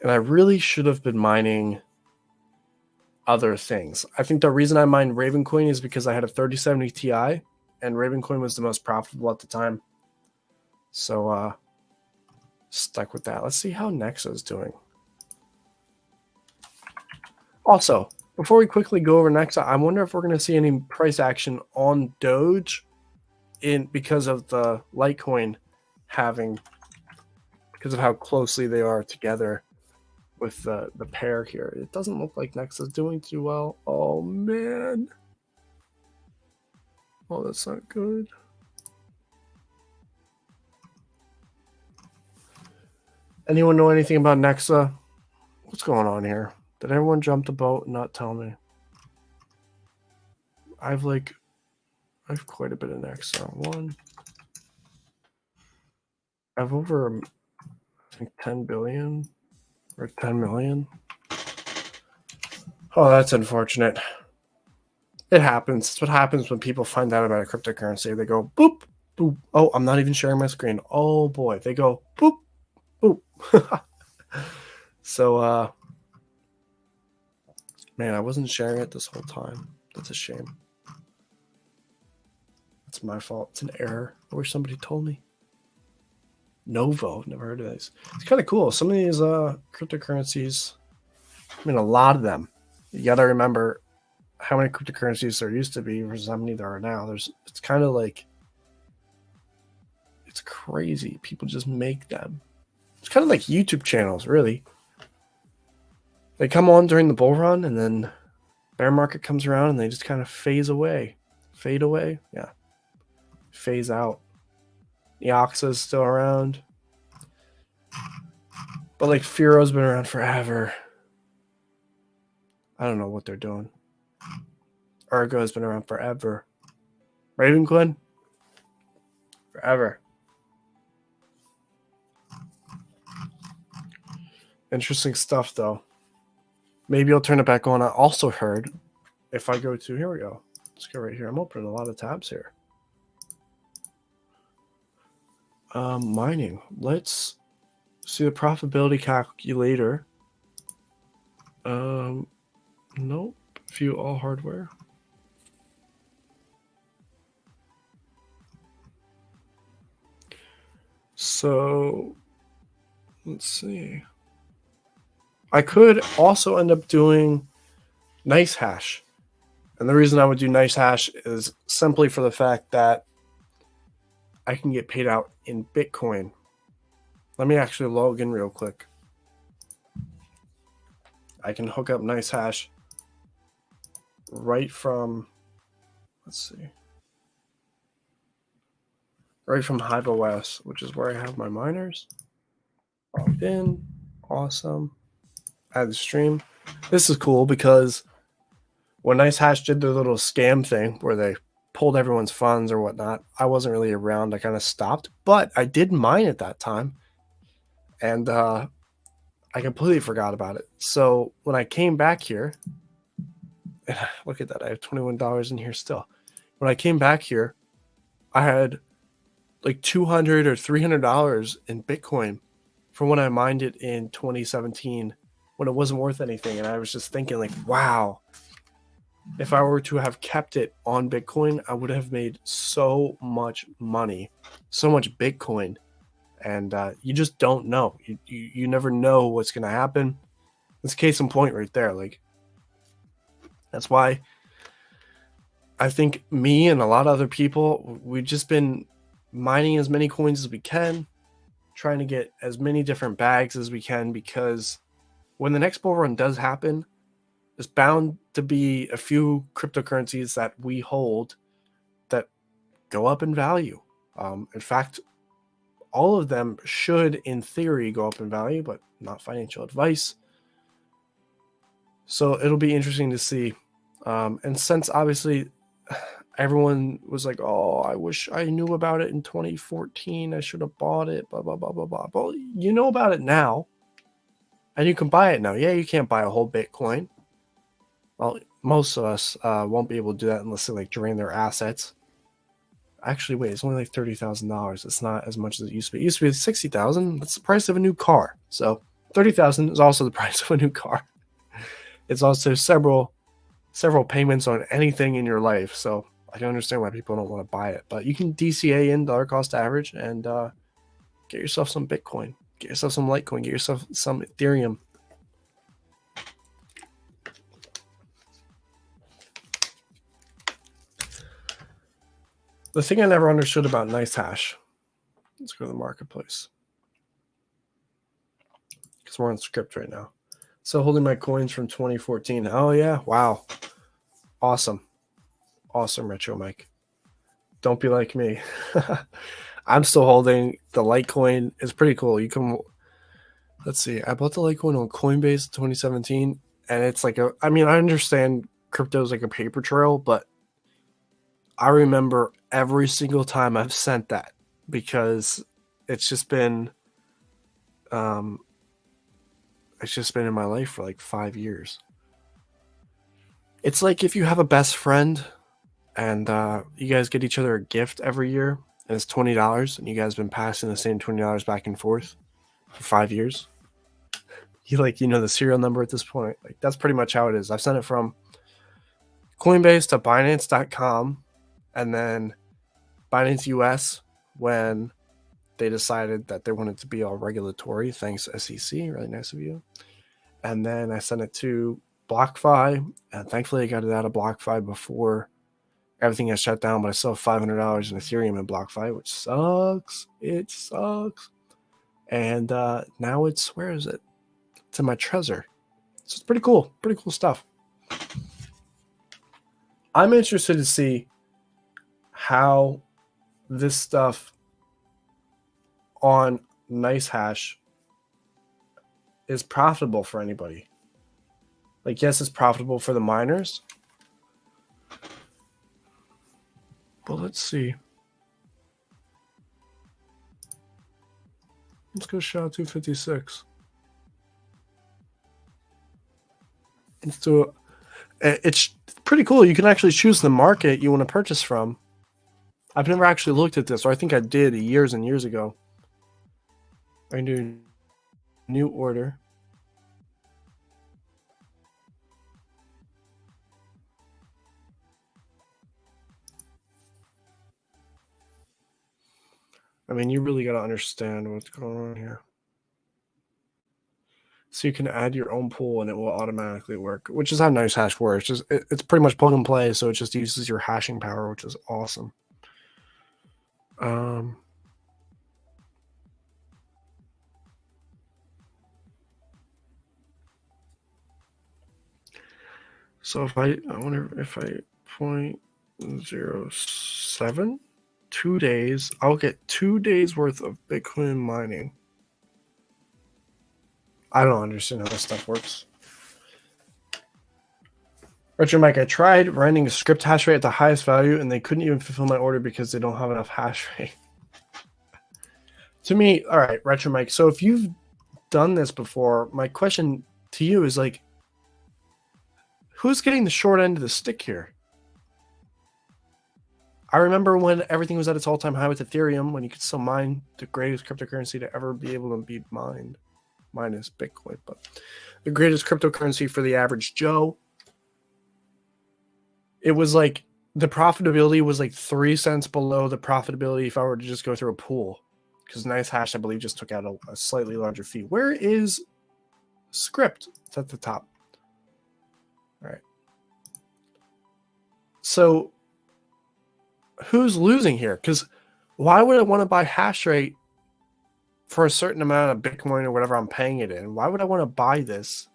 And I really should have been mining other things. I think the reason I mined Ravencoin is because I had a 3070 Ti, and Ravencoin was the most profitable at the time. So, stuck with that. Let's see how Nexa is doing. Also, before we quickly go over Nexa, I wonder if we're going to see any price action on Doge because of the Litecoin halving, because of how closely they are together with the pair here. It doesn't look like Nexa's doing too well. Oh, man. Oh, that's not good. Anyone know anything about Nexa? What's going on here? Did everyone jump the boat and not tell me? I have quite a bit of Nexa. I have over, I think, 10 billion. Or 10 million. Oh, that's unfortunate. It happens. It's what happens when people find out about a cryptocurrency. They go, boop, boop. Oh, I'm not even sharing my screen. Oh, boy. They go, boop, boop. So, man, I wasn't sharing it this whole time. That's a shame. That's my fault. It's an error. I wish somebody told me. Novo, never heard of these. It's kind of cool. Some of these cryptocurrencies, I mean, a lot of them. You got to remember how many cryptocurrencies there used to be versus how many there are now. It's kind of like, it's crazy. People just make them. It's kind of like YouTube channels, really. They come on during the bull run, and then bear market comes around, and they just kind of phase away. Fade away? Yeah. Phase out. Neoxa is still around. But like Firo's been around forever. I don't know what they're doing. Ergo has been around forever. Ravencoin? Forever. Interesting stuff, though. Maybe I'll turn it back on. I also heard if I go to, here we go. Let's go right here. I'm opening a lot of tabs here. Mining. Let's see the profitability calculator. Nope. View all hardware. So let's see. I could also end up doing nice hash. And the reason I would do nice hash is simply for the fact that I can get paid out in Bitcoin. Let me actually log in real quick. I can hook up NiceHash right from, let's see, right from HiveOS, which is where I have my miners. Logged in. Awesome. Add the stream. This is cool because when NiceHash did their little scam thing where they pulled everyone's funds or whatnot, I wasn't really around. I kind of stopped, but I did mine at that time. And I completely forgot about it. So when I came back here, look at that, I have $21 in here still. When I came back here, I had like $200 or $300 in Bitcoin from when I mined it in 2017 when it wasn't worth anything. And I was just thinking like, wow, if I were to have kept it on Bitcoin, I would have made so much money, so much Bitcoin. And you just don't know. You never know what's going to happen. It's case in point right there. Like, that's why I think me and a lot of other people, we've just been mining as many coins as we can, trying to get as many different bags as we can, because when the next bull run does happen, there's bound to be a few cryptocurrencies that we hold that go up in value. In fact, all of them should, in theory, go up in value, but not financial advice. So it'll be interesting to see. And since obviously everyone was like, oh, I wish I knew about it in 2014. I should have bought it, blah, blah, blah, blah, blah. Well, you know about it now. And you can buy it now. Yeah, you can't buy a whole Bitcoin. Well, most of us won't be able to do that unless they like drain their assets. Actually, wait, it's only like $30,000. It's not as much as it used to be. It used to be $60,000. That's the price of a new car. So $30,000 is also the price of a new car. It's also several payments on anything in your life. So I can understand why people don't want to buy it. But you can DCA in dollar cost average and get yourself some Bitcoin. Get yourself some Litecoin. Get yourself some Ethereum. The thing I never understood about NiceHash, let's go to the marketplace, because we're on script right now. So holding my coins from 2014. Oh yeah, wow, awesome, Retro Mike. Don't be like me. I'm still holding the Litecoin. It's pretty cool. You can, let's see. I bought the Litecoin on Coinbase in 2017, and it's like I understand crypto is like a paper trail, but I remember every single time I've sent that because it's just been in my life for like 5 years. It's like if you have a best friend and you guys get each other a gift every year and it's $20 and you guys have been passing the same $20 back and forth for 5 years. You know the serial number at this point. Like, that's pretty much how it is. I've sent it from Coinbase to Binance.com. And then Binance US, when they decided that they wanted to be all regulatory, thanks SEC, really nice of you. And then I sent it to BlockFi, and thankfully I got it out of BlockFi before everything got shut down, but I still have $500 in Ethereum in BlockFi, which sucks. It sucks. And now it's, where is it? It's in my Trezor. So it's pretty cool stuff. I'm interested to see how this stuff on NiceHash is profitable for anybody. Like, yes, it's profitable for the miners, but let's see. Let's go SHA 256. Let's do it. It's pretty cool. You can actually choose the market you want to purchase from. I've never actually looked at this, or I think I did years and years ago. I can do new order. I mean, you really got to understand what's going on here. So you can add your own pool and it will automatically work, which is how NiceHash works. It's pretty much plug and play, so it just uses your hashing power, which is awesome. Um, so if I wonder if I 0.07, 2 days, I'll get 2 days worth of Bitcoin mining. I don't understand how this stuff works. Richard Mike, I tried running a script hash rate at the highest value and they couldn't even fulfill my order because they don't have enough hash rate. To me, all right, Retro Mike. So if you've done this before, my question to you is like, who's getting the short end of the stick here? I remember when everything was at its all-time high with Ethereum, when you could still mine the greatest cryptocurrency to ever be able to be mined, minus Bitcoin, but the greatest cryptocurrency for the average Joe. It was like the profitability was like 3 cents below the profitability if I were to just go through a pool. Because Nice Hash, I believe, just took out a slightly larger fee. Where is Script? It's at the top. All right. So who's losing here? Because why would I want to buy hash rate for a certain amount of Bitcoin or whatever I'm paying it in? Why would I want to buy this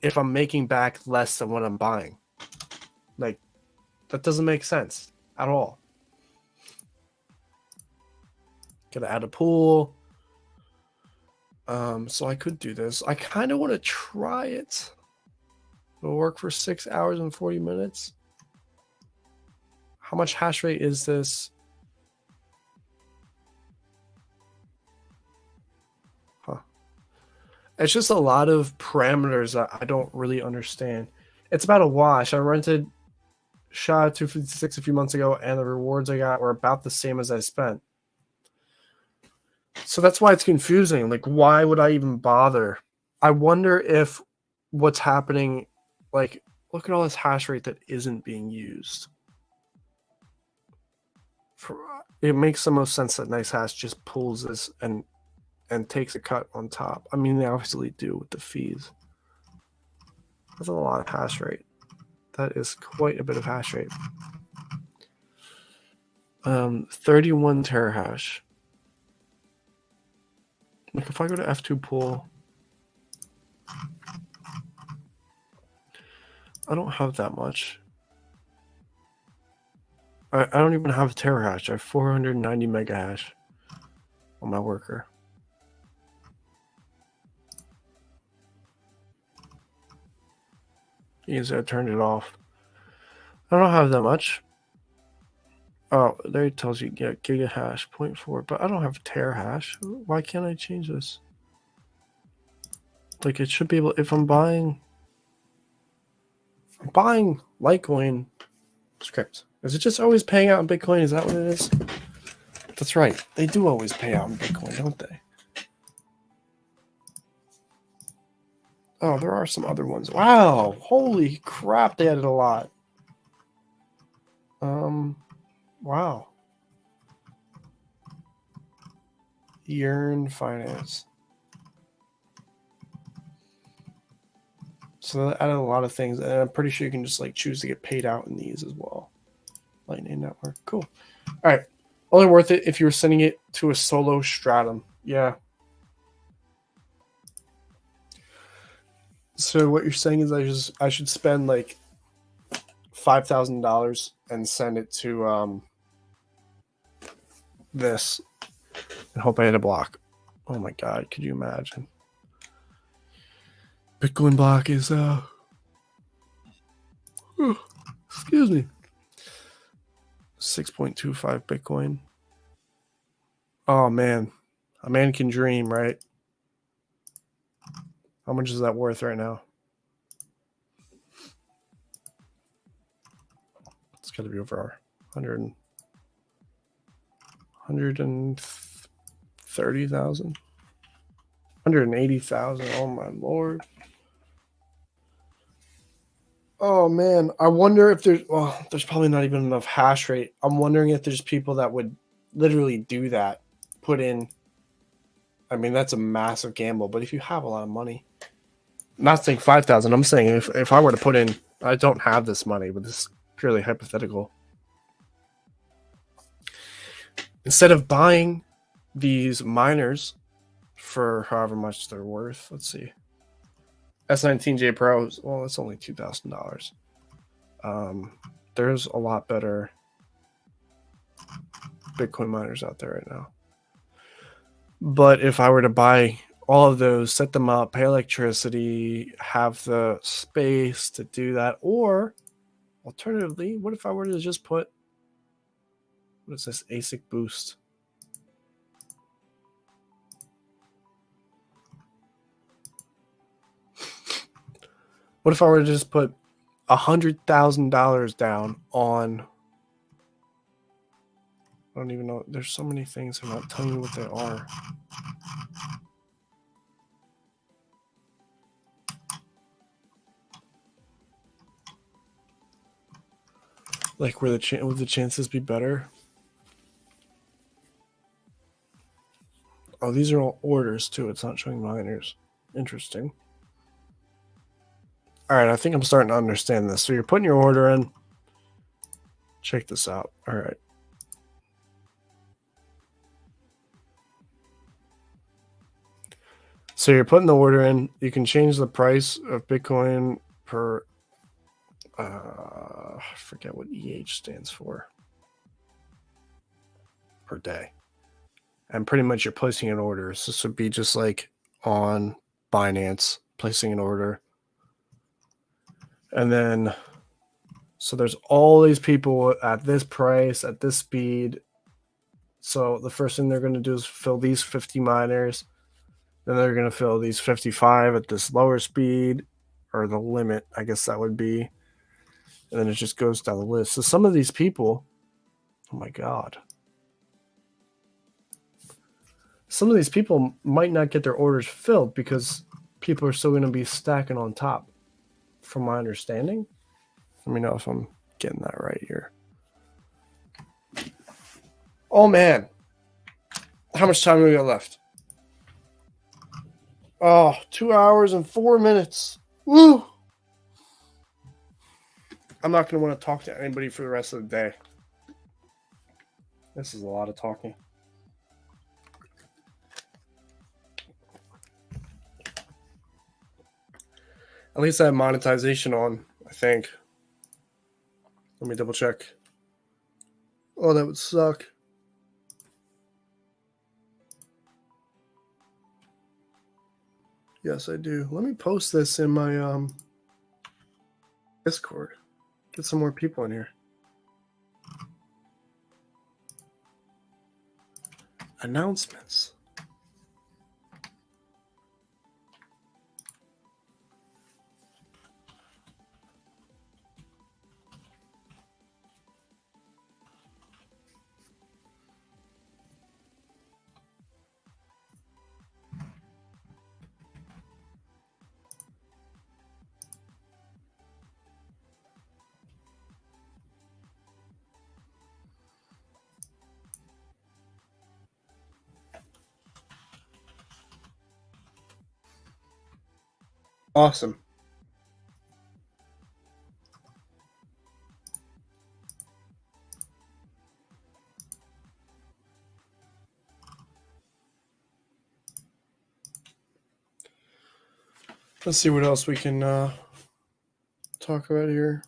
if I'm making back less than what I'm buying? Like, that doesn't make sense at all. Gotta add a pool. So I could do this. I kind of want to try it. It'll work for 6 hours and 40 minutes. How much hash rate is this? Huh. It's just a lot of parameters that I don't really understand. It's about a wash. I rented SHA 256 a few months ago, and the rewards I got were about the same as I spent. So that's why it's confusing. Like, why would I even bother? I wonder if what's happening, like, look at all this hash rate that isn't being used. It makes the most sense that Nice Hash just pulls this and takes a cut on top. I mean, they obviously do with the fees. That's a lot of hash rate. That is quite a bit of hash rate. 31 terahash. Like if I go to F2 pool, I don't have that much. I don't even have terahash. I have 490 mega hash on my worker. Easy, I turned it off. I don't have that much. Oh, there it tells you get giga hash 0.4, but I don't have terahash. Why can't I change this? Like it should be able, if I'm buying Litecoin script. Is it just always paying out in Bitcoin? Is that what it is? That's right. They do always pay out in Bitcoin, don't they? Oh, there are some other ones. Wow. Holy crap, they added a lot. Wow. Yearn Finance. So that added a lot of things, and I'm pretty sure you can just like choose to get paid out in these as well. Lightning Network. Cool. All right. Only worth it if you were sending it to a solo stratum. Yeah. So what you're saying is I should spend like $5,000 and send it to this and hope I hit a block. Oh my god, could you imagine? Bitcoin block is excuse me. 6.25 Bitcoin. Oh man. A man can dream, right? How much is that worth right now? It's got to be over 130,000. 180,000. Oh my lord. Oh man, I wonder if there's there's probably not even enough hash rate. I'm wondering if there's people that would literally do that. Put in, I mean, that's a massive gamble, but if you have a lot of money, I'm not saying 5,000, I'm saying if I were to put in, I don't have this money, but this is purely hypothetical. instead of buying these miners for however much they're worth, let's see. S19J Pros, well, it's only $2,000. There's a lot better Bitcoin miners out there right now. But if I were to buy all of those, set them up, pay electricity, have the space to do that, or alternatively, what if I were to just put, what is this, ASIC boost? What if I were to just put $100,000 down on, I don't even know, there's so many things I'm not telling you what they are. Like, would the chances be better? Oh, these are all orders too. It's not showing miners. Interesting. All right, I think I'm starting to understand this. So you're putting your order in. Check this out. All right. So you're putting the order in. You can change the price of Bitcoin per, I forget what EH stands for, per day. And pretty much you're placing an order. So this would be just like on Binance, placing an order. And then, so there's all these people at this price, at this speed. So the first thing they're going to do is fill these 50 miners. Then they're going to fill these 55 at this lower speed, or the limit, I guess that would be. And then it just goes down the list. So some of these people, oh my God. Some of these people might not get their orders filled because people are still going to be stacking on top, from my understanding. Let me know if I'm getting that right here. Oh, man. How much time do we got left? Oh, 2 hours and 4 minutes. Woo! I'm not going to want to talk to anybody for the rest of the day. This is a lot of talking. At least I have monetization on, I think. Let me double check. Oh, that would suck. Yes, I do. Let me post this in my Discord. Get some more people in here. Announcements. Awesome. Let's see what else we can talk about here.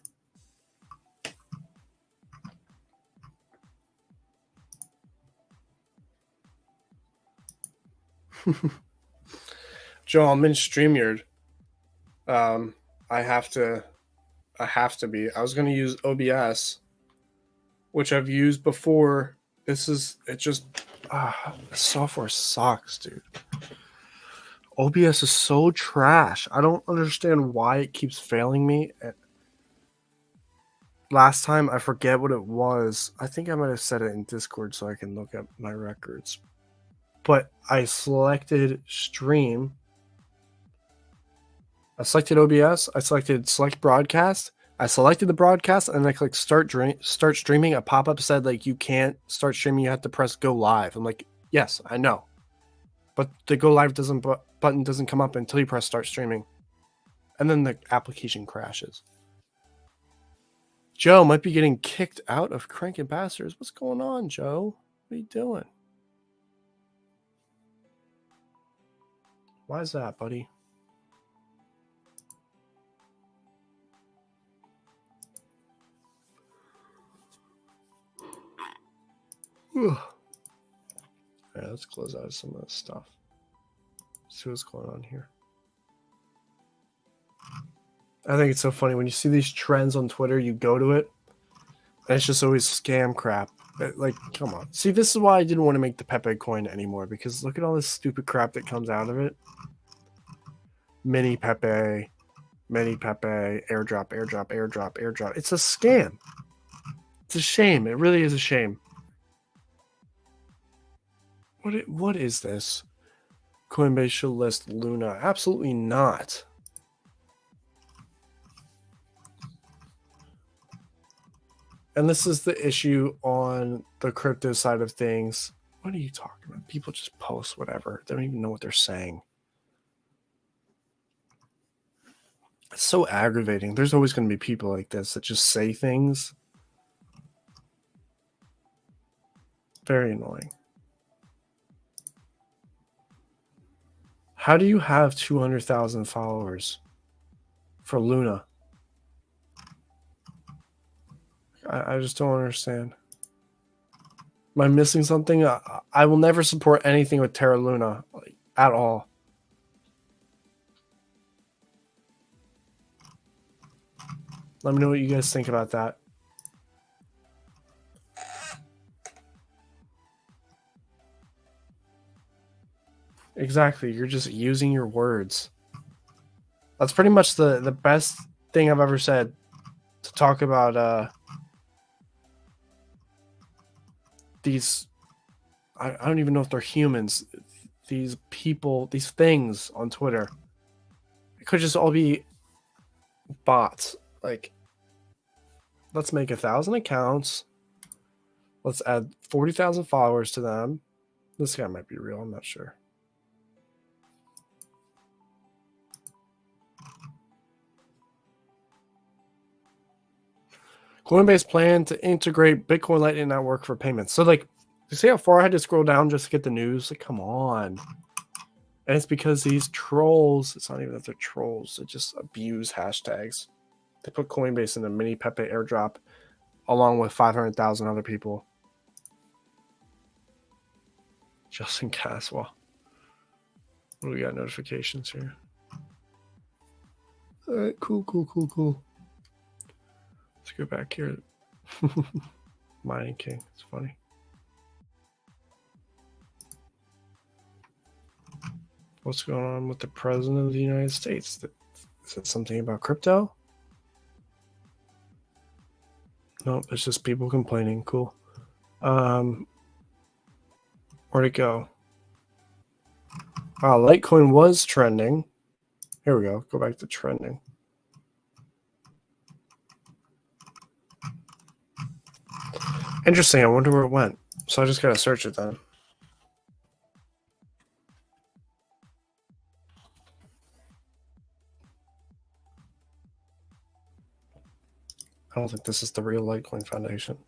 Joe, I'm in StreamYard. I have to be. I was going to use OBS, which I've used before. This software sucks, dude. OBS is so trash. I don't understand why it keeps failing me. Last time, I forget what it was. I think I might have said it in Discord so I can look at my records. But I selected stream. I selected OBS. I selected select broadcast. I selected the broadcast and I clicked start streaming. A pop-up said like you can't start streaming. You have to press go live. I'm like, yes, I know, but the go live button doesn't come up until you press start streaming, and then the application crashes. Joe might be getting kicked out of Crank Ambassadors. What's going on, Joe? What are you doing? Why is that, buddy? All right, let's close out some of this stuff. See what's going on here. I think it's so funny when you see these trends on Twitter, you go to it, and it's just always scam crap. Like, come on. See, this is why I didn't want to make the Pepe coin anymore, because look at all this stupid crap that comes out of it. Mini Pepe, airdrop, airdrop, airdrop, airdrop. It's a scam. It's a shame. It really is a shame. What is this? Coinbase should list Luna. Absolutely not. And this is the issue on the crypto side of things. What are you talking about? People just post whatever. They don't even know what they're saying. It's so aggravating. There's always going to be people like this that just say things. Very annoying. How do you have 200,000 followers for Luna? I just don't understand. Am I missing something? I will never support anything with Terra Luna at all. Let me know what you guys think about that. Exactly. You're just using your words. That's pretty much the best thing I've ever said to talk about these. I don't even know if they're humans. These people, these things on Twitter. It could just all be bots. Like, let's make 1,000 accounts. Let's add 40,000 followers to them. This guy might be real. I'm not sure. Coinbase plan to integrate Bitcoin Lightning Network for payments. So, like, you see how far I had to scroll down just to get the news? Like, come on. And it's because these trolls, it's not even that they're trolls, they just abuse hashtags. They put Coinbase in the mini Pepe airdrop along with 500,000 other people. Justin Caswell. What do we got? Notifications here. All right, cool. Let's go back here. Mining King. It's funny. What's going on with the president of the United States? Is it something about crypto? Nope, it's just people complaining. Cool. Where'd it go? Litecoin was trending. Here we go. Go back to trending. Interesting. I wonder where it went. So I just got to search it then. I don't think this is the real Litecoin Foundation.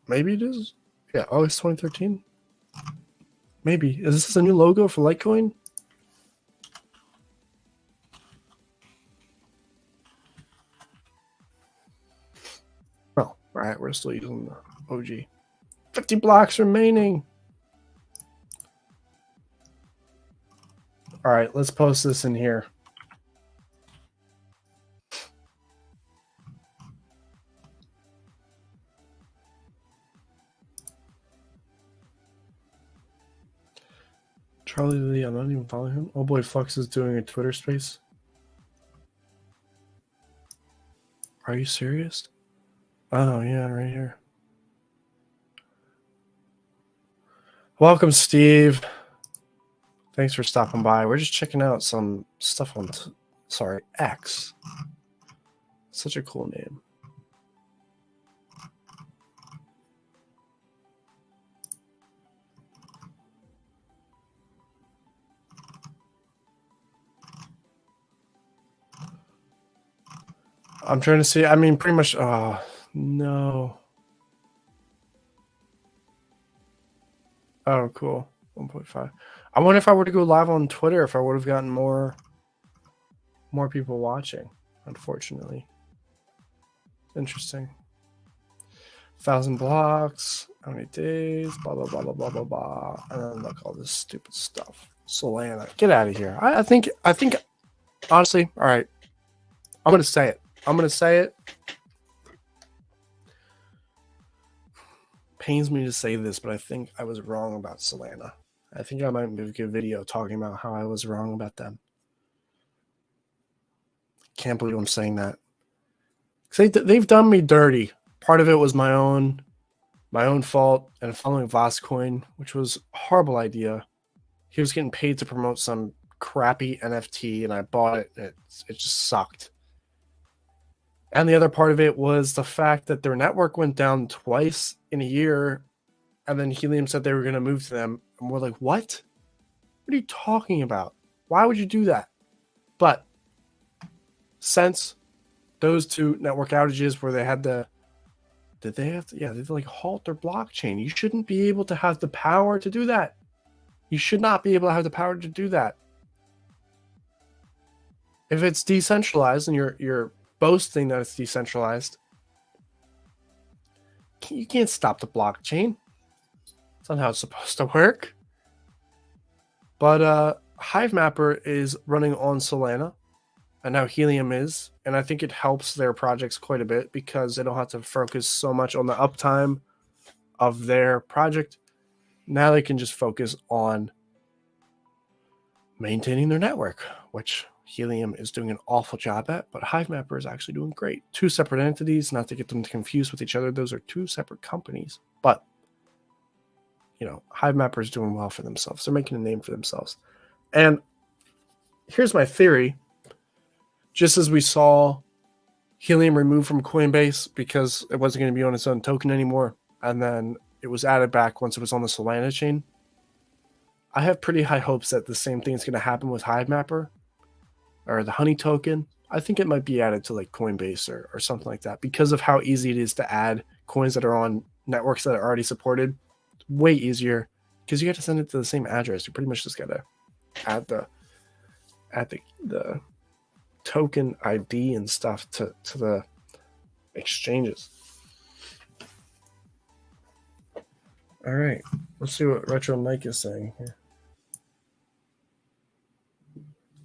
Maybe it is. Yeah, August 2013. Maybe. Is this a new logo for Litecoin? Oh, all right. We're still using the OG. 50 blocks remaining. All right, let's post this in here. Charlie Lee, I'm not even following him. Oh boy, Flux is doing a Twitter space. Are you serious? Oh yeah, right here. Welcome, Steve. Thanks for stopping by. We're just checking out some stuff on, X. Such a cool name. I'm trying to see. I mean, pretty much. Oh, no. Oh, cool. 1.5. I wonder if I were to go live on Twitter, if I would have gotten more people watching. Unfortunately, interesting. 1,000 blocks. How many days? Blah blah blah blah blah blah blah. And then look, all this stupid stuff. Solana, get out of here. I think honestly, all right. I'm gonna say it. Pains me to say this, but I think I was wrong about Solana. I think I might make a video talking about how I was wrong about them. Can't believe I'm saying that. They've done me dirty. Part of it was my own fault, and following Voscoin, which was a horrible idea. He was getting paid to promote some crappy NFT, and I bought it. And it just sucked. And the other part of it was the fact that their network went down twice in a year, and then Helium said they were going to move to them, and we're like, what? What are you talking about? Why would you do that? But since those two network outages where they had to like halt their blockchain. You shouldn't be able to have the power to do that. You should not be able to have the power to do that. If it's decentralized and you're boasting that it's decentralized, you can't stop the blockchain. That's not how it's supposed to work. But HiveMapper is running on Solana, and now Helium is, and I think it helps their projects quite a bit because they don't have to focus so much on the uptime of their project. Now they can just focus on maintaining their network, which Helium is doing an awful job at, but HiveMapper is actually doing great. Two separate entities, not to get them confused with each other. Those are two separate companies, but HiveMapper is doing well for themselves. They're making a name for themselves. And here's my theory. Just as we saw Helium removed from Coinbase because it wasn't going to be on its own token anymore, and then it was added back once it was on the Solana chain, I have pretty high hopes that the same thing is going to happen with HiveMapper or the Honey token. I think it might be added to like Coinbase or something like that because of how easy it is to add coins that are on networks that are already supported. It's way easier because you have to send it to the same address. You pretty much just got to add the token ID and stuff to the exchanges. All right, let's see what Retro Mike is saying here.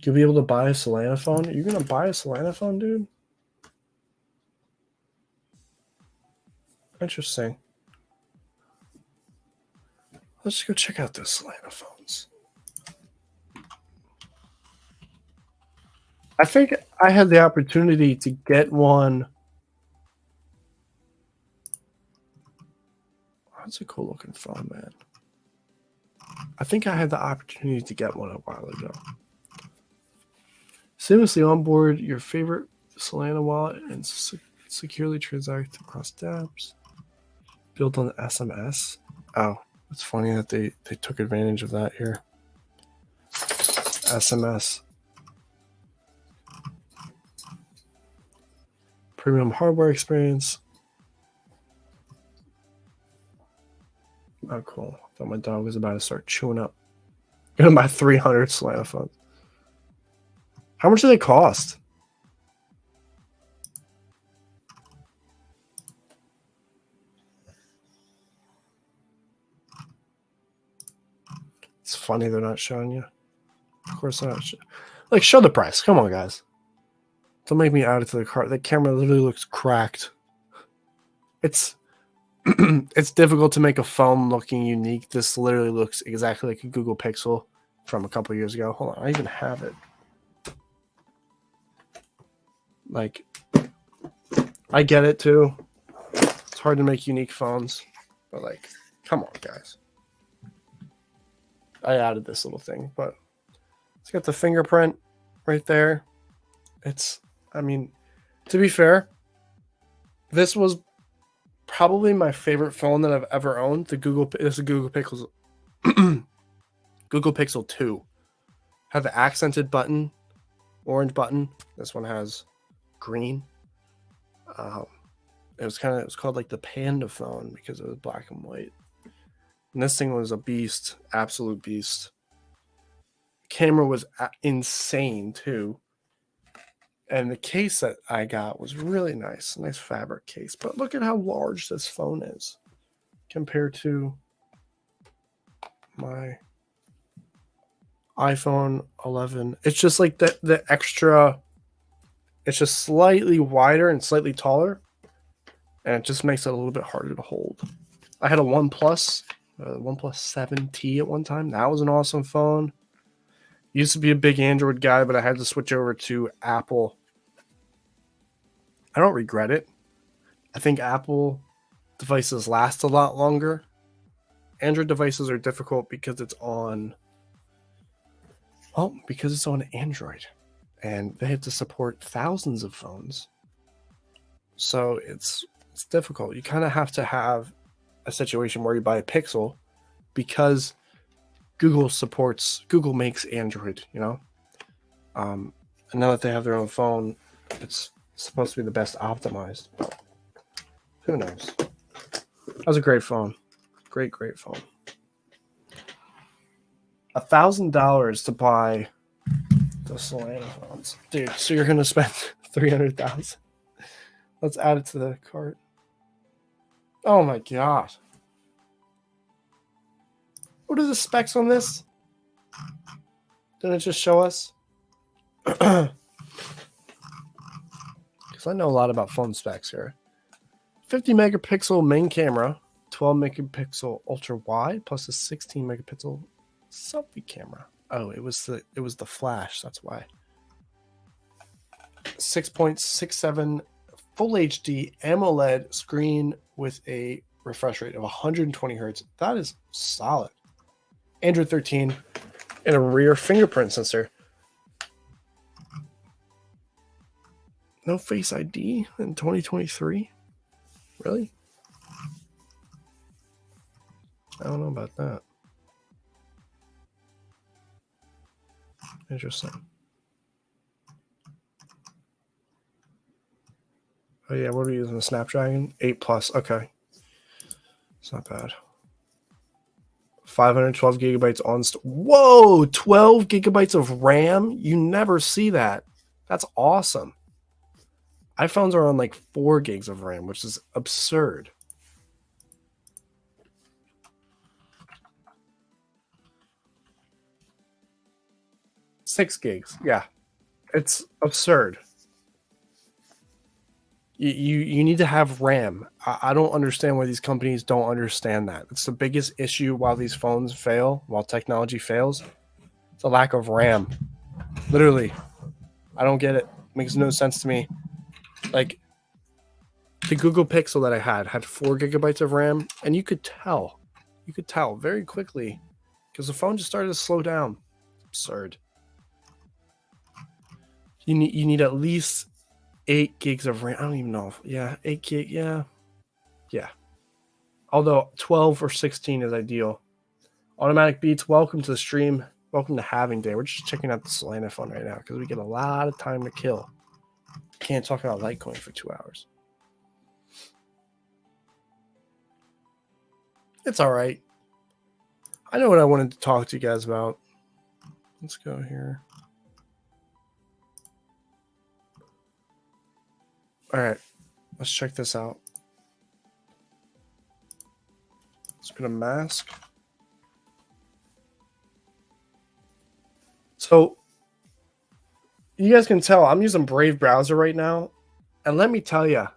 You'll be able to buy a Solana phone? Are you going to buy a Solana phone, dude? Interesting. Let's go check out those Solana phones. I think I had the opportunity to get one. That's a cool looking phone, man. I think I had the opportunity to get one a while ago. Seamlessly onboard your favorite Solana wallet and securely transact across dApps. Built on SMS. Oh, it's funny that they took advantage of that here. SMS. Premium hardware experience. Oh, cool. I thought my dog was about to start chewing up. Gonna buy 300 Solana phones. How much do they cost? It's funny they're not showing you. Of course they're not. Like, show the price. Come on, guys. Don't make me add it to the cart. The camera literally looks cracked. It's it's difficult to make a phone looking unique. This literally looks exactly like a Google Pixel from a couple years ago. Hold on, I even have it. Like, I get it too. It's hard to make unique phones, but like, come on, guys. I added this little thing, but it's got the fingerprint right there. I mean, to be fair, this was probably my favorite phone that I've ever owned. This is Google Pixel, Google Pixel 2. Had the accented button, orange button. This one has green. It was called like the Panda phone because it was black and white. And this thing was a beast, absolute beast. Camera was insane too. And the case that I got was really nice. Nice fabric case. But look at how large this phone is compared to my iPhone 11. It's just like the extra, it's just slightly wider and slightly taller. And it just makes it a little bit harder to hold. I had a OnePlus 7T at one time. That was an awesome phone. Used to be a big Android guy, but I had to switch over to Apple. I don't regret it. I think Apple devices last a lot longer. Android devices are difficult because it's on Android. And they have to support thousands of phones. So it's difficult. You kind of have to have a situation where you buy a Pixel because Google makes Android, you know? And now that they have their own phone, it's supposed to be the best optimized. But who knows? That was a great phone. Great phone. $1,000 to buy the Solana phones. Dude, so you're going to spend $300,000. Let's add it to the cart. Oh my god. What are the specs on this? Didn't it just show us? Because I know a lot about phone specs here. 50 megapixel main camera, 12 megapixel ultra wide, plus a 16 megapixel selfie camera. Oh, it was the flash, that's why. 6.67 full HD AMOLED screen with a refresh rate of 120 hertz. That is solid. Android 13 and a rear fingerprint sensor. No Face ID in 2023? Really? I don't know about that. Interesting. Oh yeah, what are we using? The Snapdragon 8 Plus. Okay, it's not bad. 512 gigabytes on. Whoa, 12 gigabytes of RAM. You never see that. That's awesome. iPhones are on like 4 gigs of RAM, which is absurd. Six gigs. Yeah, it's absurd. You need to have RAM. I don't understand why these companies don't understand that. It's the biggest issue while these phones fail, while technology fails. It's a lack of RAM. Literally. I don't get it. Makes no sense to me. Like, the Google Pixel that I had 4 gigabytes of RAM, and you could tell very quickly because the phone just started to slow down. Absurd. You need at least 8 gigs of RAM. I don't even know. Yeah, 8 gig. Yeah. Although 12 or 16 is ideal. Automatic Beats, welcome to the stream. Welcome to Halving Day. We're just checking out the Solana phone right now because we get a lot of time to kill. Can't talk about Litecoin for 2 hours. It's all right. I know what I wanted to talk to you guys about. Let's go here. All right, let's check this out. Let's put a mask. So you guys can tell I'm using Brave browser right now. And let me tell you,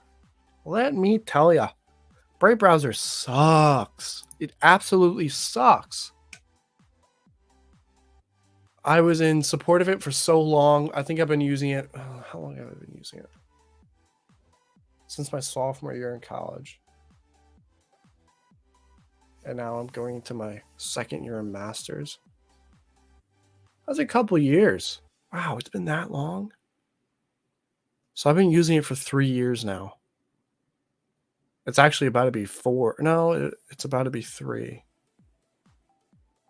Brave browser sucks. It absolutely sucks. I was in support of it for so long. I think I've been using it. How long have I been using it? Since my sophomore year in college. And now I'm going into my second year of master's. That's a couple years. Wow, it's been that long. So I've been using it for 3 years now. It's actually about to be 4. No, it's about to be 3.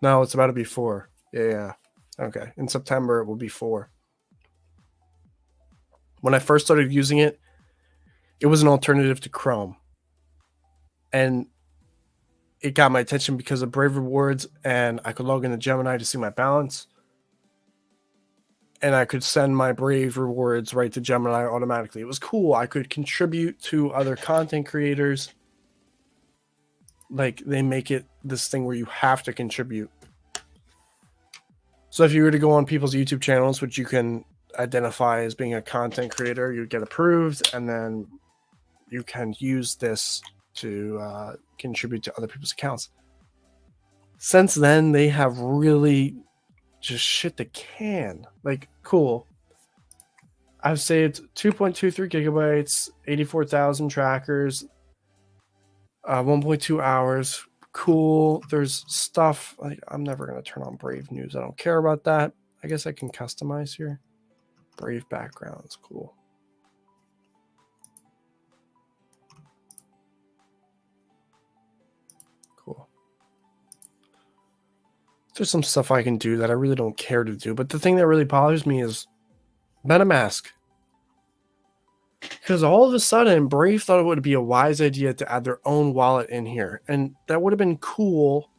No, it's about to be 4. Yeah. Okay. In September, it will be 4. When I first started using it, it was an alternative to Chrome. And it got my attention because of Brave rewards, and I could log into Gemini to see my balance. And I could send my Brave rewards right to Gemini automatically. It was cool. I could contribute to other content creators. Like, they make it this thing where you have to contribute. So if you were to go on people's YouTube channels, which you can identify as being a content creator, you'd get approved, and then you can use this to contribute to other people's accounts. Since then, they have really just shit the can. Like, cool. I've saved 2.23 gigabytes, 84,000 trackers, 1.2 hours. Cool. There's stuff like, I'm never going to turn on Brave News. I don't care about that. I guess I can customize here. Brave backgrounds. Cool. Cool. There's some stuff I can do that I really don't care to do. But the thing that really bothers me is MetaMask. Because all of a sudden, Brave thought it would be a wise idea to add their own wallet in here. And that would have been cool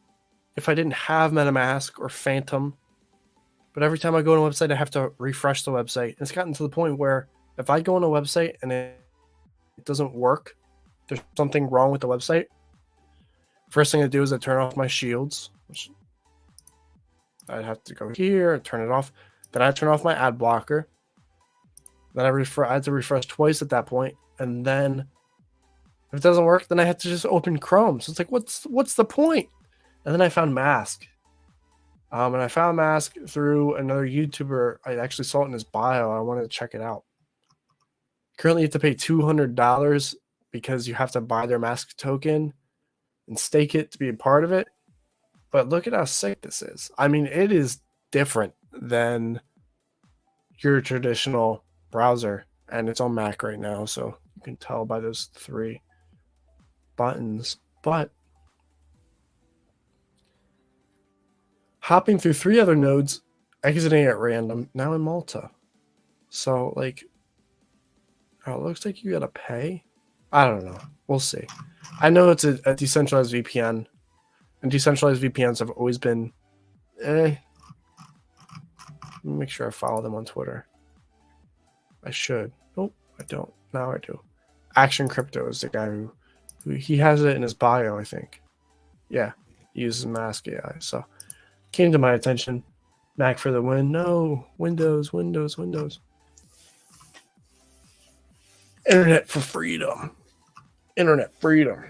if I didn't have MetaMask or Phantom. But every time I go to a website, I have to refresh the website. And it's gotten to the point where if I go on a website and it doesn't work, there's something wrong with the website. First thing I do is I turn off my shields, which I'd have to go here and turn it off. Then I turn off my ad blocker. Then I had to refresh twice at that point, and then if it doesn't work, then I have to just open Chrome. So it's like, what's the point? And then I found Mask, and I found Mask through another YouTuber. I actually saw it in his bio. I wanted to check it out. Currently, you have to pay $200 because you have to buy their Mask token and stake it to be a part of it. But look at how sick this is. I mean, it is different than your traditional browser, and it's on Mac right now, so you can tell by those 3 buttons. But hopping through 3 other nodes, exiting at random, now in Malta. So, like, oh, it looks like you gotta pay. I don't know. We'll see. I know it's a decentralized VPN, and decentralized VPNs have always been Let me make sure I follow them on Twitter. I should. Nope, I don't. Now I do. Action Crypto is the guy who he has it in his bio, I think. Yeah, he uses Mask AI. So came to my attention. Mac for the win. No, Windows. Internet for freedom. Internet freedom.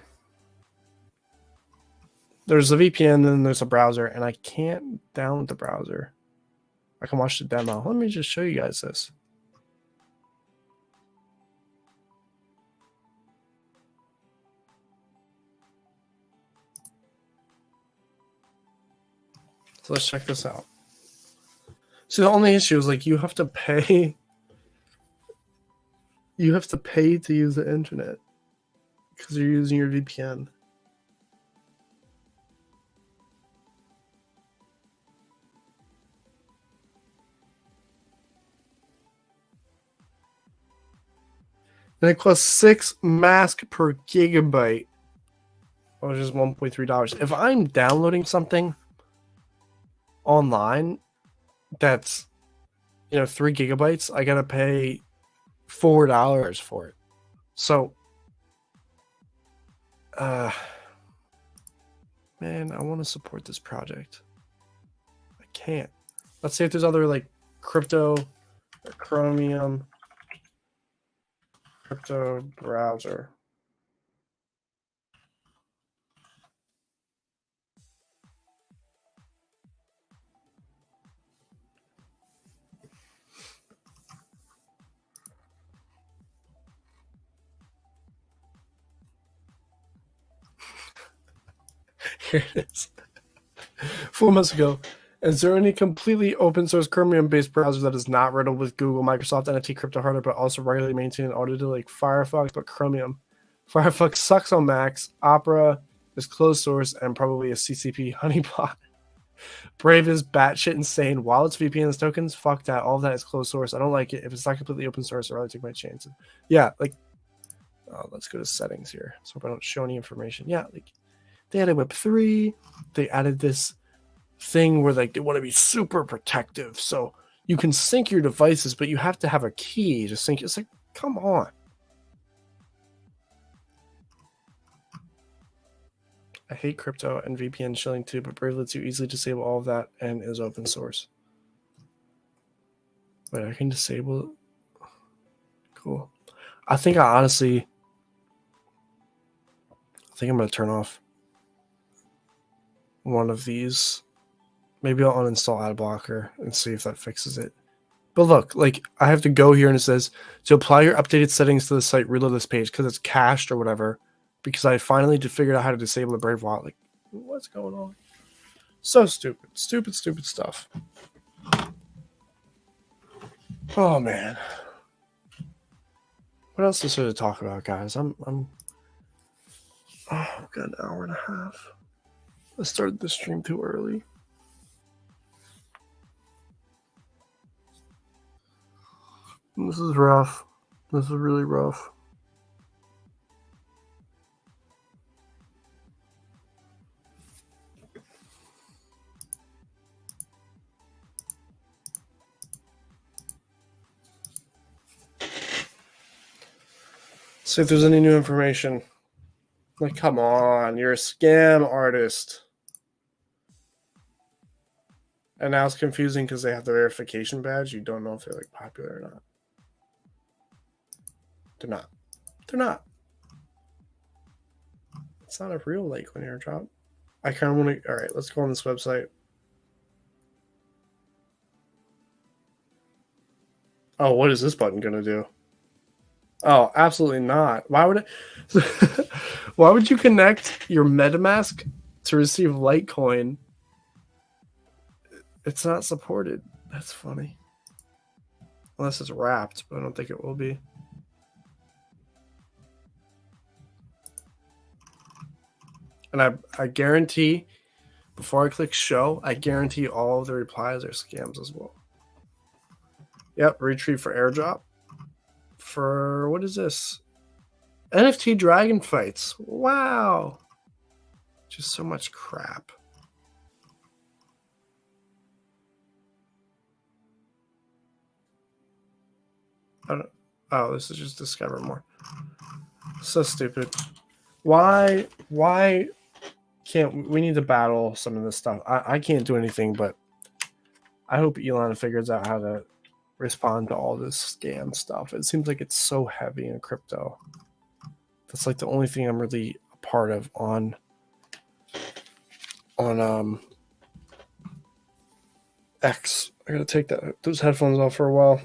There's a VPN, then there's a browser, and I can't download the browser. I can watch the demo. Let me just show you guys this. So let's check this out. So the only issue is like you have to pay. You have to pay to use the internet because you're using your VPN. And it costs 6 Mask per gigabyte, which is $1.3. If I'm downloading something online that's 3 gigabytes, I gotta pay $4 for it. So man, I want to support this project. I can't. Let's see if there's other like crypto or Chromium crypto browser. Here it is. 4 months ago. Is there any completely open source Chromium-based browser that is not riddled with Google, Microsoft, NFT, crypto hardware, but also regularly maintained and audited like Firefox, but Chromium? Firefox sucks on Macs. Opera is closed source and probably a CCP honeypot. Brave is batshit insane. Wallets, VPNs, tokens, fuck that. All of that is closed source. I don't like it. If it's not completely open source, I'd rather take my chances. Yeah, like, let's go to settings here. So if I don't show any information. Yeah, like, They added Web3. They added this thing where like they want to be super protective. So you can sync your devices, but you have to have a key to sync. It's like, come on. I hate crypto and VPN shilling too, but Brave lets you easily disable all of that and is open source. Wait, I can disable it? Cool. I think I'm going to turn off one of these. Maybe I'll uninstall ad blocker and see if that fixes it. But look, like I have to go here and it says to apply your updated settings to the site, reload this page because it's cached or whatever. Because I finally just figured out how to disable the Brave wallet. Like, what's going on? So stupid. Stupid stuff. Oh man. What else is there to talk about, guys? I've got an hour and a half. I started the stream too early. This is rough. This is really rough. See if there's any new information. Like, come on, you're a scam artist. And now it's confusing because they have the verification badge. You don't know if they're like popular or not. They're not. They're not. It's not a real Litecoin airdrop. I kind of want to. All right, let's go on this website. Oh, what is this button going to do? Oh, absolutely not. Why would it? Why would you connect your MetaMask to receive Litecoin? It's not supported. That's funny. Unless it's wrapped, but I don't think it will be. And I guarantee, before I click show, I guarantee all of the replies are scams as well. Yep, retrieve for airdrop. For, what is this? NFT Dragon Fights. Wow. Just so much crap. Oh, this is just discover more. So stupid. Why can't we need to battle some of this stuff? I can't do anything, but I hope Elon figures out how to respond to all this scam stuff. It seems like it's so heavy in crypto. That's like the only thing I'm really a part of on X. I gotta take those headphones off for a while.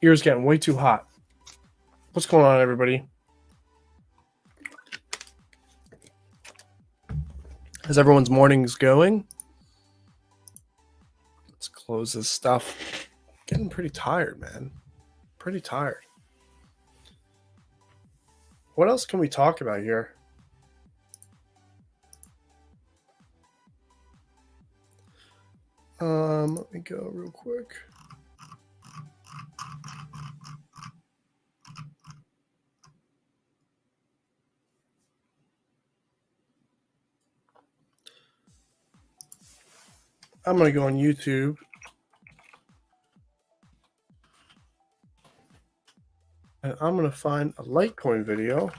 Ears getting way too hot. What's going on, everybody? As everyone's morning's going, let's close this stuff. Getting pretty tired, man. Pretty tired. What else can we talk about here? Let me go real quick. I'm going to go on YouTube. And I'm going to find a Litecoin video.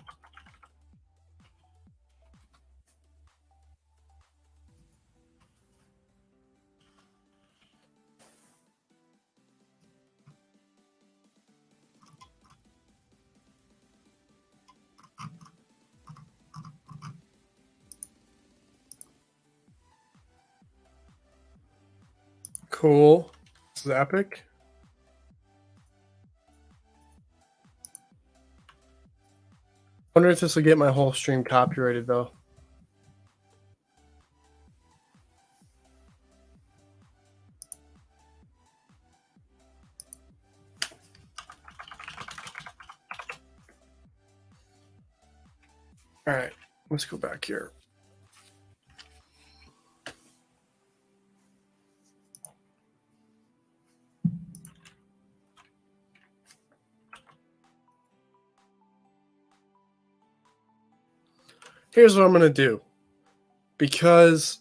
Cool. This is epic. Wonder if this will get my whole stream copyrighted though. All right, let's go back here. here's what I'm going to do. Because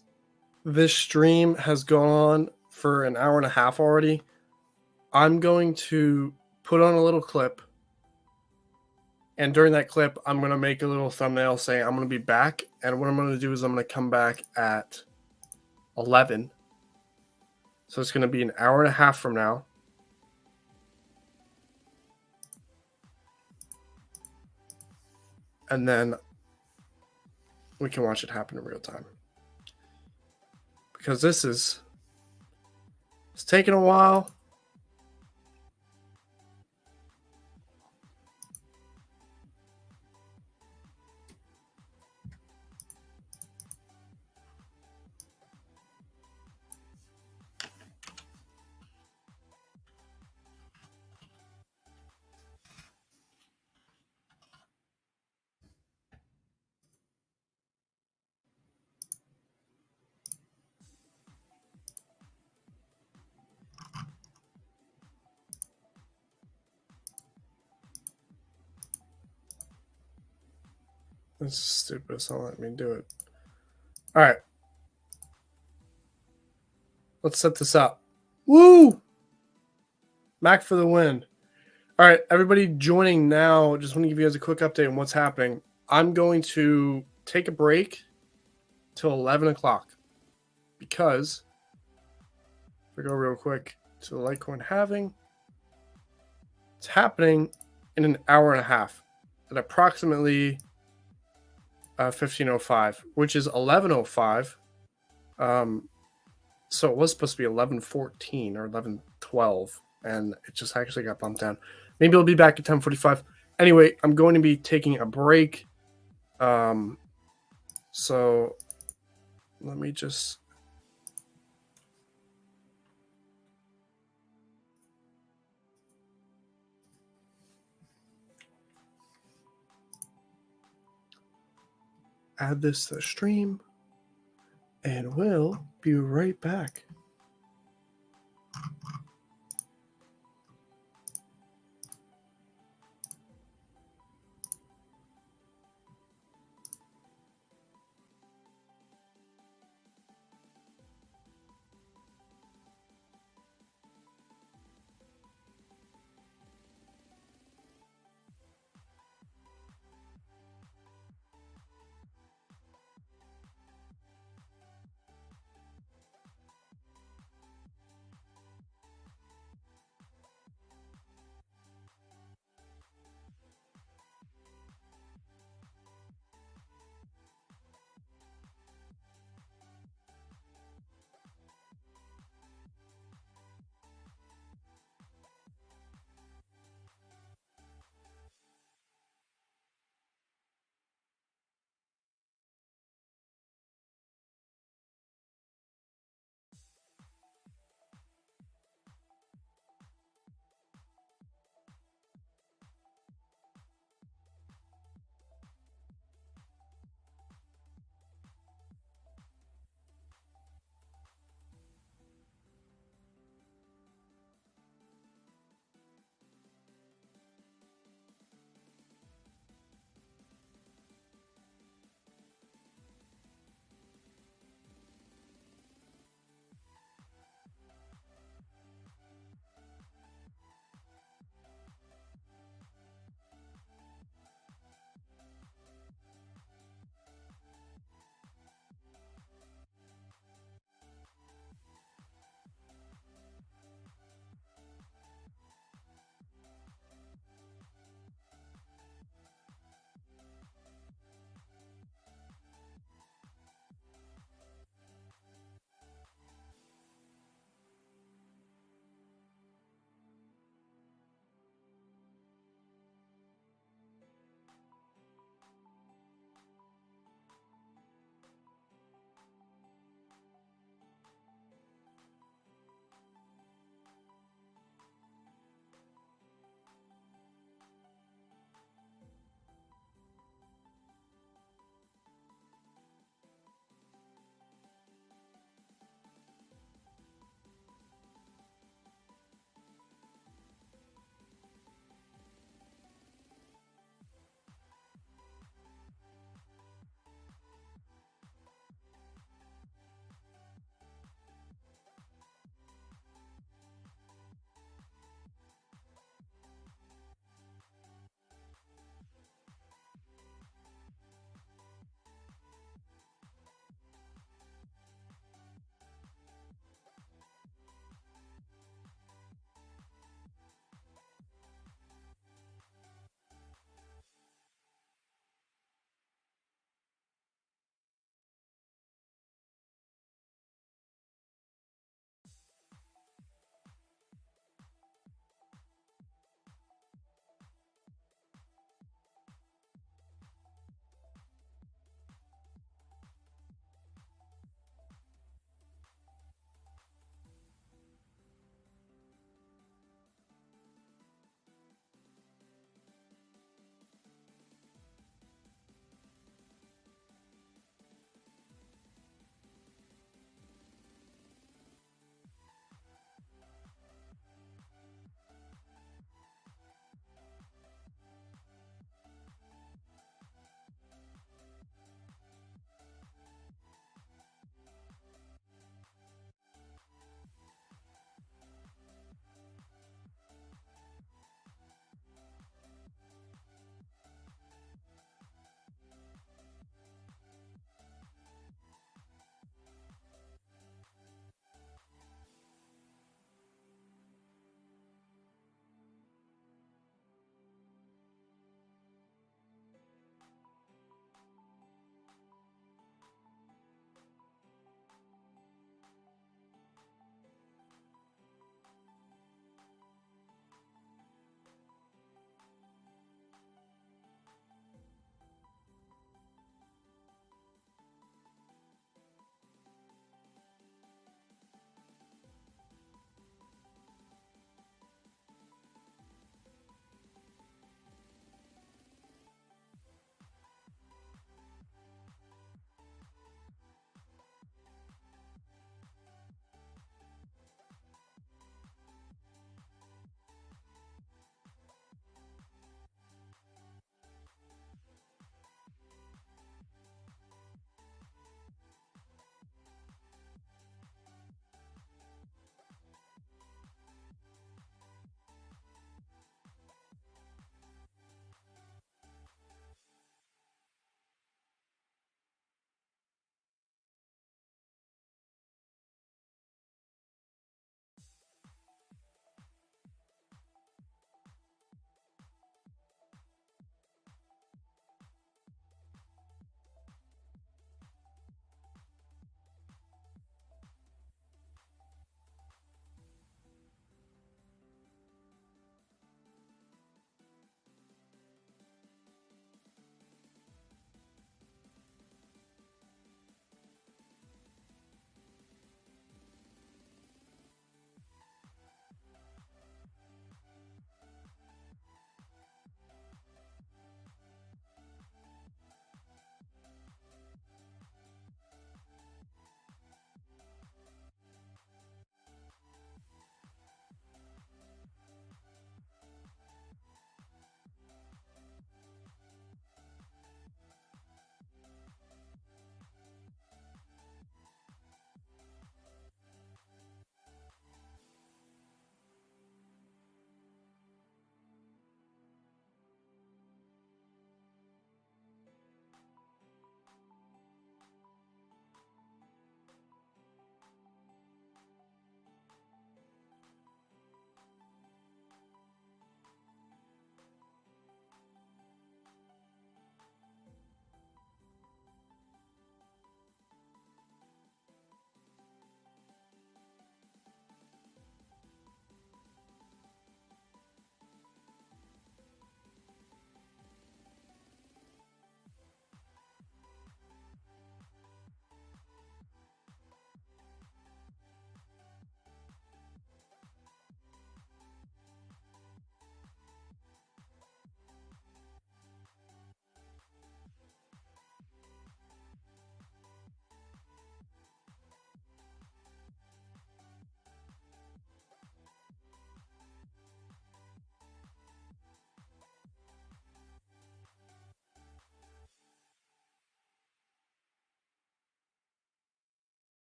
this stream has gone on for an hour and a half already, I'm going to put on a little clip. And during that clip, I'm going to make a little thumbnail saying I'm going to be back. And what I'm going to do is I'm going to come back at 11. So it's going to be an hour and a half from now. And then we can watch it happen in real time. Because it's taking a while. This is stupid. It's not letting me do it. All right. Let's set this up. Woo! Mac for the win. All right, everybody joining now. Just want to give you guys a quick update on what's happening. I'm going to take a break till 11 o'clock because if we go real quick to the Litecoin halving, it's happening in an hour and a half at approximately 15:05, which is 11:05. So it was supposed to be 11:14 or 11:12, and it just actually got bumped down. Maybe it'll be back at 10:45. Anyway, I'm going to be taking a break. So let me just add this to the stream, and we'll be right back.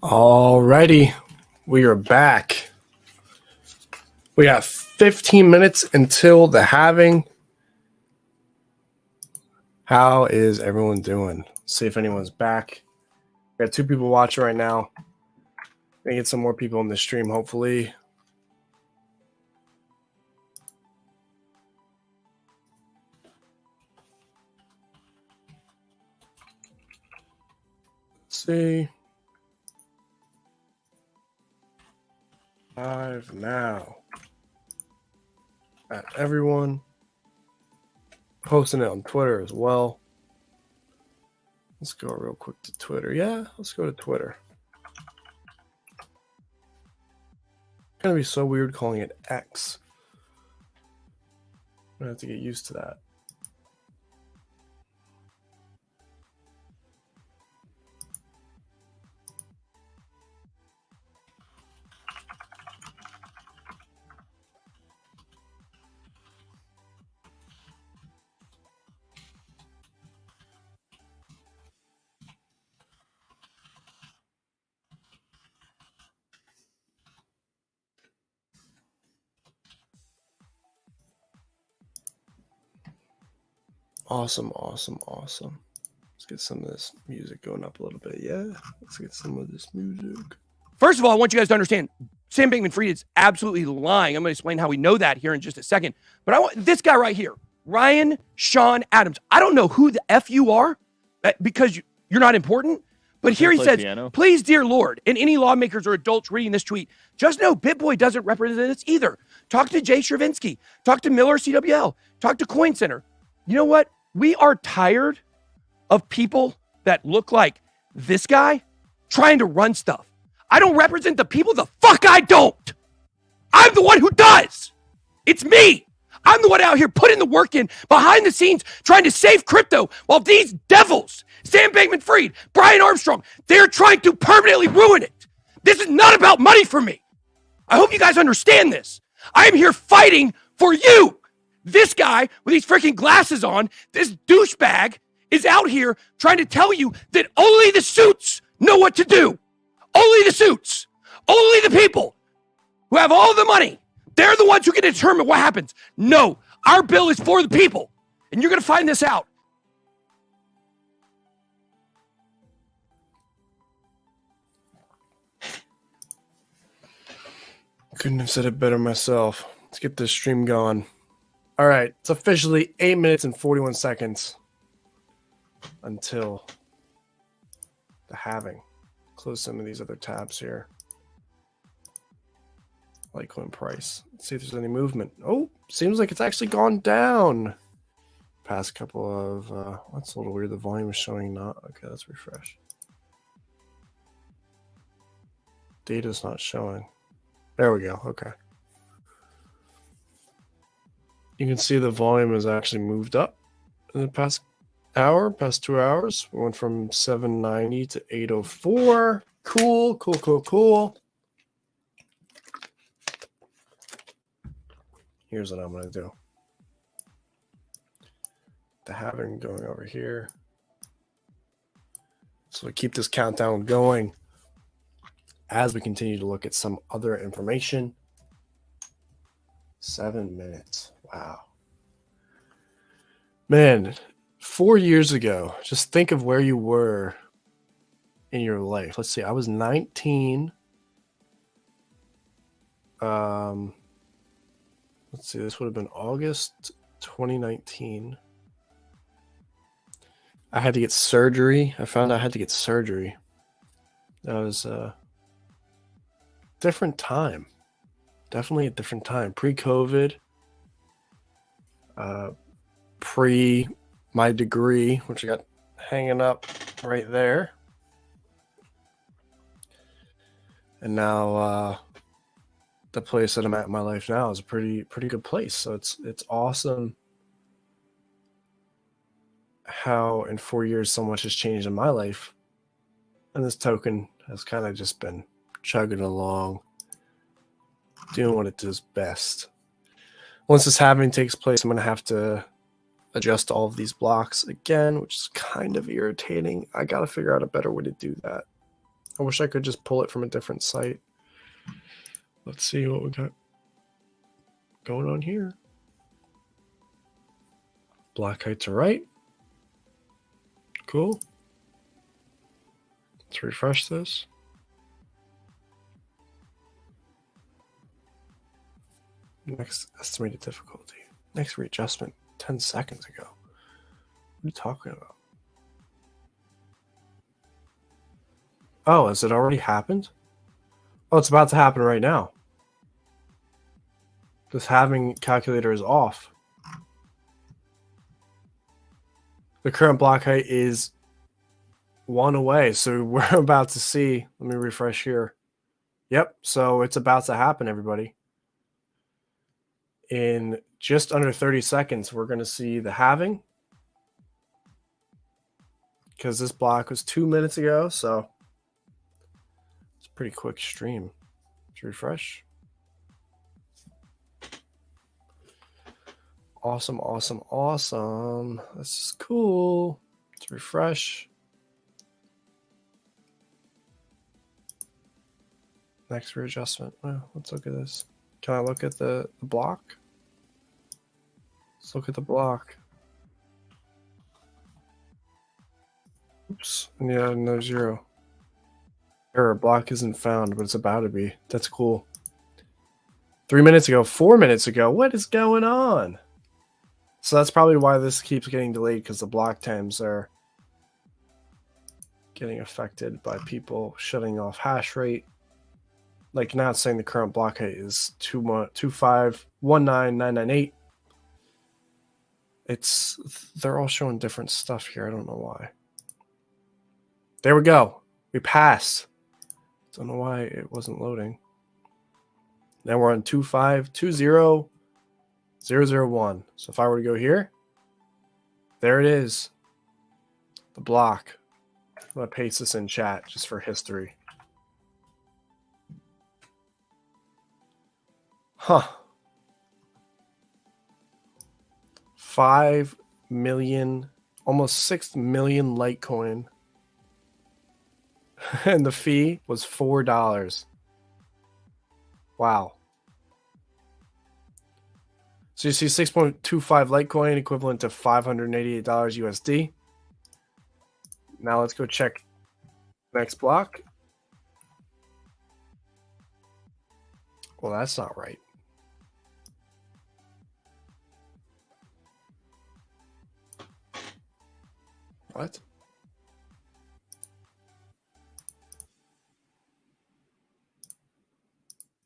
Alrighty, we are back. We got 15 minutes until the halving. How is everyone doing? See if anyone's back. We got 2 people watching right now. Gonna get some more people in the stream, hopefully. Let's see. Live now. At everyone. Posting it on Twitter as well. Let's go real quick to Twitter. Yeah, let's go to Twitter. It's gonna be so weird calling it X. I'm gonna have to get used to that. Awesome. Let's get some of this music going up a little bit. Yeah, let's get some of this music. First of all, I want you guys to understand, Sam Bankman-Fried is absolutely lying. I'm going to explain how we know that here in just a second. But I want this guy right here, Ryan Sean Adams. I don't know who the F you are because you're not important. But here he says, please, dear Lord, and any lawmakers or adults reading this tweet, just know BitBoy doesn't represent us either. Talk to Jay Stravinsky. Talk to Miller CWL. Talk to Coin Center. You know what? We are tired of people that look like this guy trying to run stuff. I don't represent the people. The fuck I don't. I'm the one who does. It's me. I'm the one out here putting the work in behind the scenes trying to save crypto while these devils, Sam Bankman-Fried, Brian Armstrong, they're trying to permanently ruin it. This is not about money for me. I hope you guys understand this. I am here fighting for you. This guy with these freaking glasses on, this douchebag, is out here trying to tell you that only the suits know what to do. Only the suits. Only the people who have all the money. They're the ones who can determine what happens. No, our bill is for the people. And you're going to find this out. Couldn't have said it better myself. Let's get this stream going. All right, it's officially 8 minutes and 41 seconds until the halving. Close some of these other tabs here. Litecoin price. Let's see if there's any movement. Oh, seems like it's actually gone down. Past couple of, that's a little weird. The volume is showing not. Okay, let's refresh. Data's not showing. There we go. Okay. You can see the volume has actually moved up in the past hour, past 2 hours. We went from 790 to 804. Cool. Here's what I'm going to do. The halving going over here. So we keep this countdown going as we continue to look at some other information. 7 minutes. Wow. Man, 4 years ago, just think of where you were in your life. Let's see, I was 19. Let's see, this would have been August 2019. I had to get surgery. I found I had to get surgery. That was a different time. Definitely a different time. Pre-COVID. Pre my degree, which I got hanging up right there. And now the place that I'm at in my life now is a pretty good place. So it's awesome how in 4 years so much has changed in my life. And this token has kind of just been chugging along, doing what it does best. Once this halving takes place, I'm going to have to adjust all of these blocks again, which is kind of irritating. I got to figure out a better way to do that. I wish I could just pull it from a different site. Let's see what we got going on here. Black height to right. Cool. Let's refresh this. Next estimated difficulty. Next readjustment 10 seconds ago. What are you talking about? Oh, has it already happened? Oh, it's about to happen right now. This halving calculator is off. The current block height is 1 away. So we're about to see. Let me refresh here. Yep. So it's about to happen, everybody. In just under 30 seconds, we're going to see the halving. Because this block was 2 minutes ago. So it's a pretty quick stream. Let's refresh. Awesome, awesome, awesome. This is cool. Let's refresh. Next readjustment. Well, let's look at this. Can I look at the block? Let's look at the block. Oops. Yeah, no zero. Error, block isn't found, but it's about to be. That's cool. 3 minutes ago, 4 minutes ago. What is going on? So that's probably why this keeps getting delayed, because the block times are getting affected by people shutting off hash rate. Like, now it's saying the current block height is 2519998. They're all showing different stuff here. I don't know why. There we go. We passed. Don't know why it wasn't loading. Now we're on 2520001. So if I were to go here, there it is. The block. I'm going to paste this in chat just for history. Huh. 5 million, almost 6 million Litecoin. And the fee was $4. Wow. So you see 6.25 Litecoin equivalent to $588 USD. Now let's go check next block. Well, that's not right. What?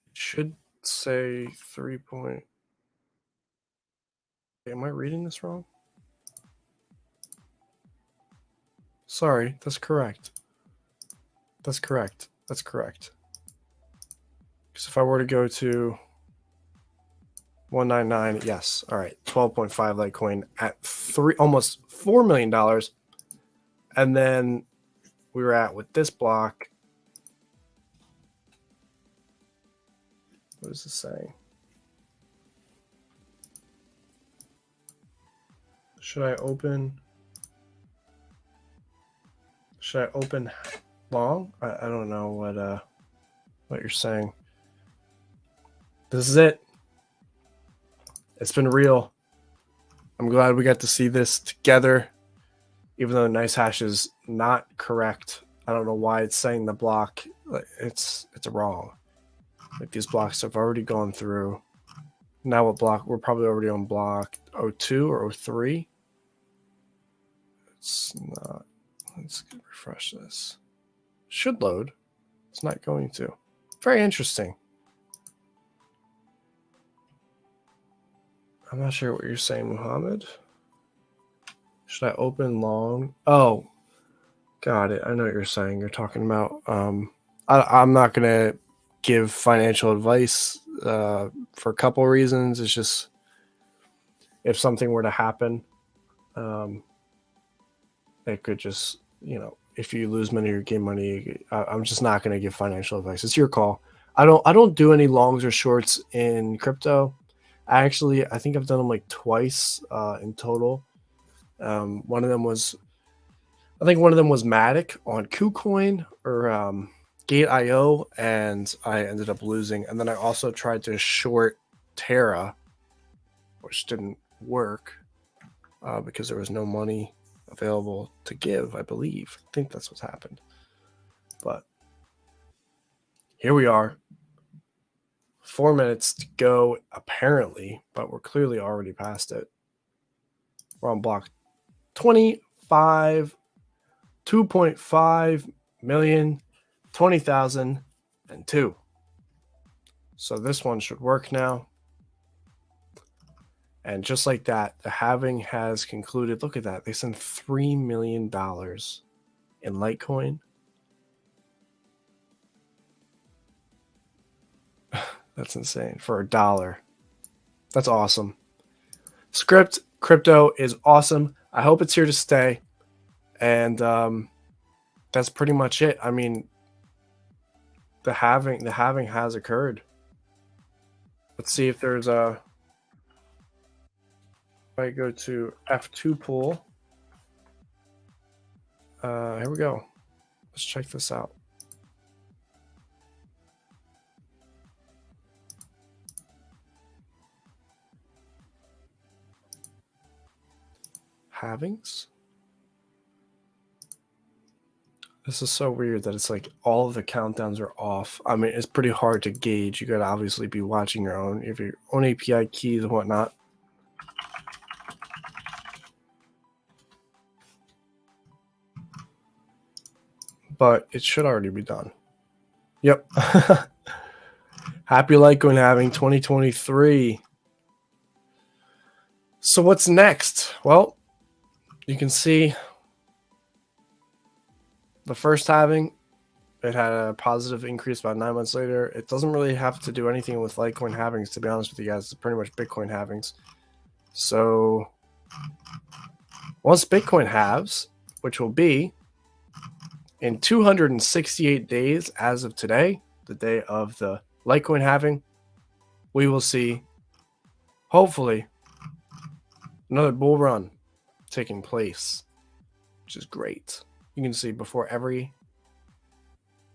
It should say 3. Am I reading this wrong? Sorry, that's correct. That's correct. That's correct. Because if I were to go to 199, yes. All right, 12.5 Litecoin at almost $4 million. And then we were at with this block. What is this saying? Should I open long? I don't know what you're saying. This is it. It's been real. I'm glad we got to see this together. Even though nice hash is not correct. I don't know why it's saying the block. It's wrong. Like, these blocks have already gone through. Now what block? We're probably already on block 02 or 03. It's not. Let's refresh this. Should load. It's not going to. Very interesting. I'm not sure what you're saying, Muhammad. Should I open long? Oh, got it. I know what you're saying. You're talking about. I'm not gonna give financial advice for a couple of reasons. It's just, if something were to happen, it could just, if you lose money or gain money, I'm just not going to give financial advice. It's your call. I don't do any longs or shorts in crypto. I think I've done them like twice in total. One of them was Matic on KuCoin, or Gate.io, and I ended up losing. And then I also tried to short Terra, which didn't work because there was no money available to give, I believe. I think that's what's happened. But here we are. 4 minutes to go, apparently, but we're clearly already past it. We're on block 25, 2.5 million, 20,002. So this one should work now. And just like that, the halving has concluded. Look at that. They sent $3 million in Litecoin. That's insane. For $1. That's awesome. Script crypto is awesome. I hope it's here to stay. And that's pretty much it. I mean, the halving has occurred. Let's see if there's a... If I go to F2 pool. Here we go. Let's check this out. Halvings. This is so weird that it's like all of the countdowns are off. I mean, it's pretty hard to gauge. You got to obviously be watching your own, if your own API keys and whatnot. But it should already be done. Yep. Happy Litecoin halving 2023. So what's next? Well, you can see the first halving, it had a positive increase about 9 months later. It doesn't really have to do anything with Litecoin halvings, to be honest with you guys. It's pretty much Bitcoin halvings. So once Bitcoin halves, which will be in 268 days as of today, the day of the Litecoin halving, we will see, hopefully, another bull run taking place, which is great. You can see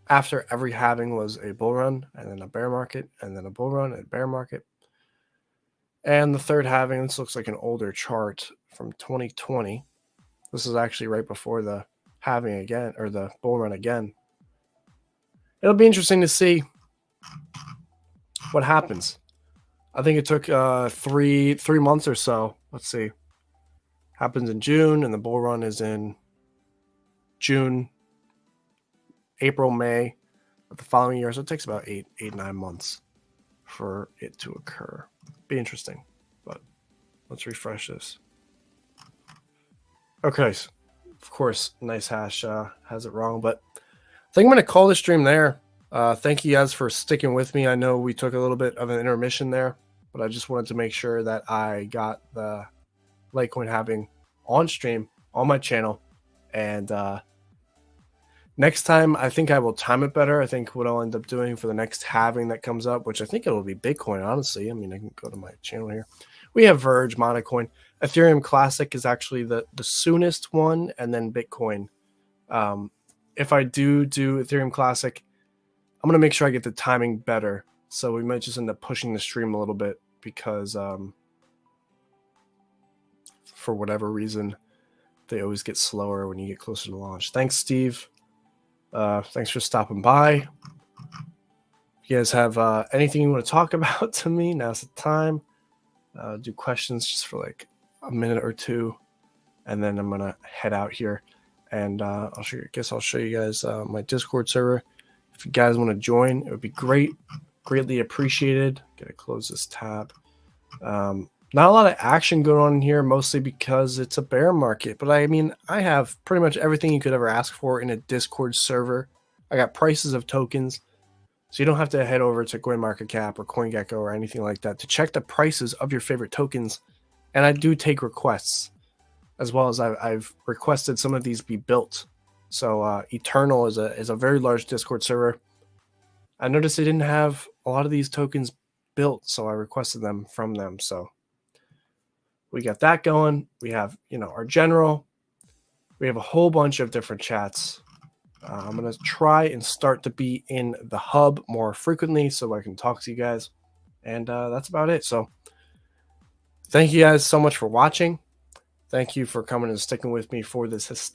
after every halving was a bull run, and then a bear market, and then a bull run and a bear market. And the third halving, this looks like an older chart from 2020. This is actually right before the halving again, or the bull run again. It'll be interesting to see what happens. I think it took 3 months or so. Let's see. Happens in June, and the bull run is in June, April, May of the following year. So it takes about 9 months for it to occur. Be interesting, but let's refresh this. Okay, of course, nice hash has it wrong, but I think I'm going to call this stream there. Thank you guys for sticking with me. I know we took a little bit of an intermission there, but I just wanted to make sure that I got the Litecoin halving on stream on my channel. And next time, I think I will time it better. I think what I'll end up doing for the next halving that comes up, which I think it will be Bitcoin, honestly. I mean, I can go to my channel here. We have Verge, Monocoin. Ethereum Classic is actually the soonest one, and then Bitcoin. If I do Ethereum Classic, I'm going to make sure I get the timing better. So we might just end up pushing the stream a little bit because for whatever reason, they always get slower when you get closer to launch. Thanks, Steve. Thanks for stopping by. If you guys have anything you want to talk about to me, now's the time. Do questions just for like a minute or two, and then I'm gonna head out here, and I'll show you guys my Discord server. If you guys want to join, it would be greatly appreciated. Gotta close this tab. Not a lot of action going on in here, mostly because it's a bear market. But I mean, I have pretty much everything you could ever ask for in a Discord server. I got prices of tokens, so you don't have to head over to CoinMarketCap or CoinGecko or anything like that to check the prices of your favorite tokens. And I do take requests, as well as I've requested some of these be built. So Eternal is a very large Discord server. I noticed they didn't have a lot of these tokens built, so I requested them from them. So we got that going. We have, our general. We have a whole bunch of different chats. I'm going to try and start to be in the hub more frequently so I can talk to you guys. And that's about it. So thank you guys so much for watching. Thank you for coming and sticking with me for this historic